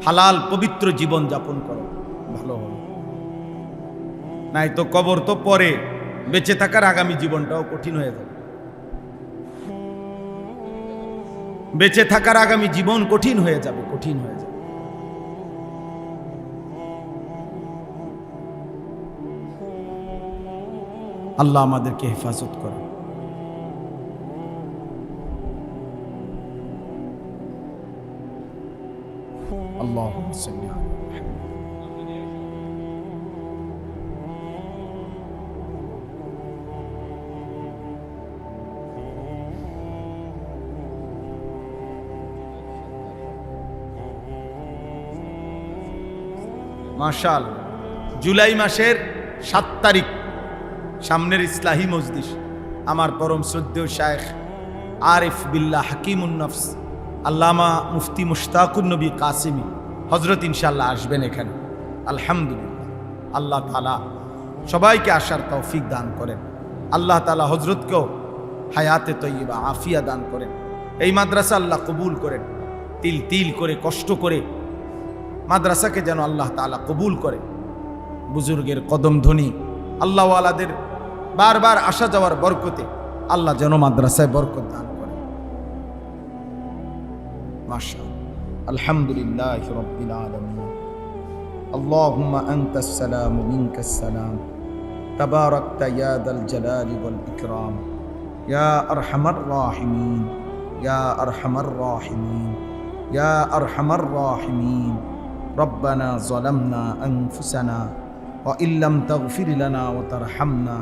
হালাল পবিত্র জীবন যাপন করো, ভালো হবে। নাই তো কবর তো পরে, বেঁচে থাকার আগামী জীবনটাও কঠিন হয়ে যাবে। বেঁচে থাকার আগামী জীবন কঠিন হয়ে যাবে, কঠিন হয়ে যাবে। আল্লাহ আমাদেরকে হেফাজত করে। اللهم صل على محمد। মাশাআল্লাহ, জুলাই মাসের 7 তারিখ সামনের ইসলাহি মজলিস আমার পরম শ্রদ্ধেয় শায়েখ আরিফ বিল্লাহ হাকিমুন নফস আল্লামা মুফতি মুশতাকুন নবী কাসিমি হজরত ইনশাআল্লাহ আসবেন এখানে। আলহামদুলিল্লাহ, আল্লাহ তাআলা সবাইকে আসার তৌফিক দান করেন। আল্লাহ তাআলা হজরতকেও হায়াতে তৈয়বা আফিয়া দান করেন। এই মাদ্রাসা আল্লাহ কবুল করেন। তিল তিল করে কষ্ট করে মাদ্রাসাকে যেন আল্লাহ তাআলা কবুল করে। বুজুর্গের কদম ধ্বনি, আল্লাহওয়ালাদের বারবার আসা যাওয়ার বরকতে আল্লাহ যেন মাদ্রাসায় বরকত দান করেন। মাশাআল্লাহ, আলহামদুলিল্লাহি রাব্বিল আলামিন। আল্লাহুম্মা আনতাস সালামু মিনকাস সালাম, তাবারাকতা ইয়া দাল জালালি ওয়াল ইকরাম, ইয়া আরহামার রাহিমিন, ইয়া আরহামার রাহিমিন, ইয়া আরহামার রাহিমিন, রব্বানা যালামনা আনফুসানা ওয়া ইল্লাম তাগফির লানা ওয়া তারহামনা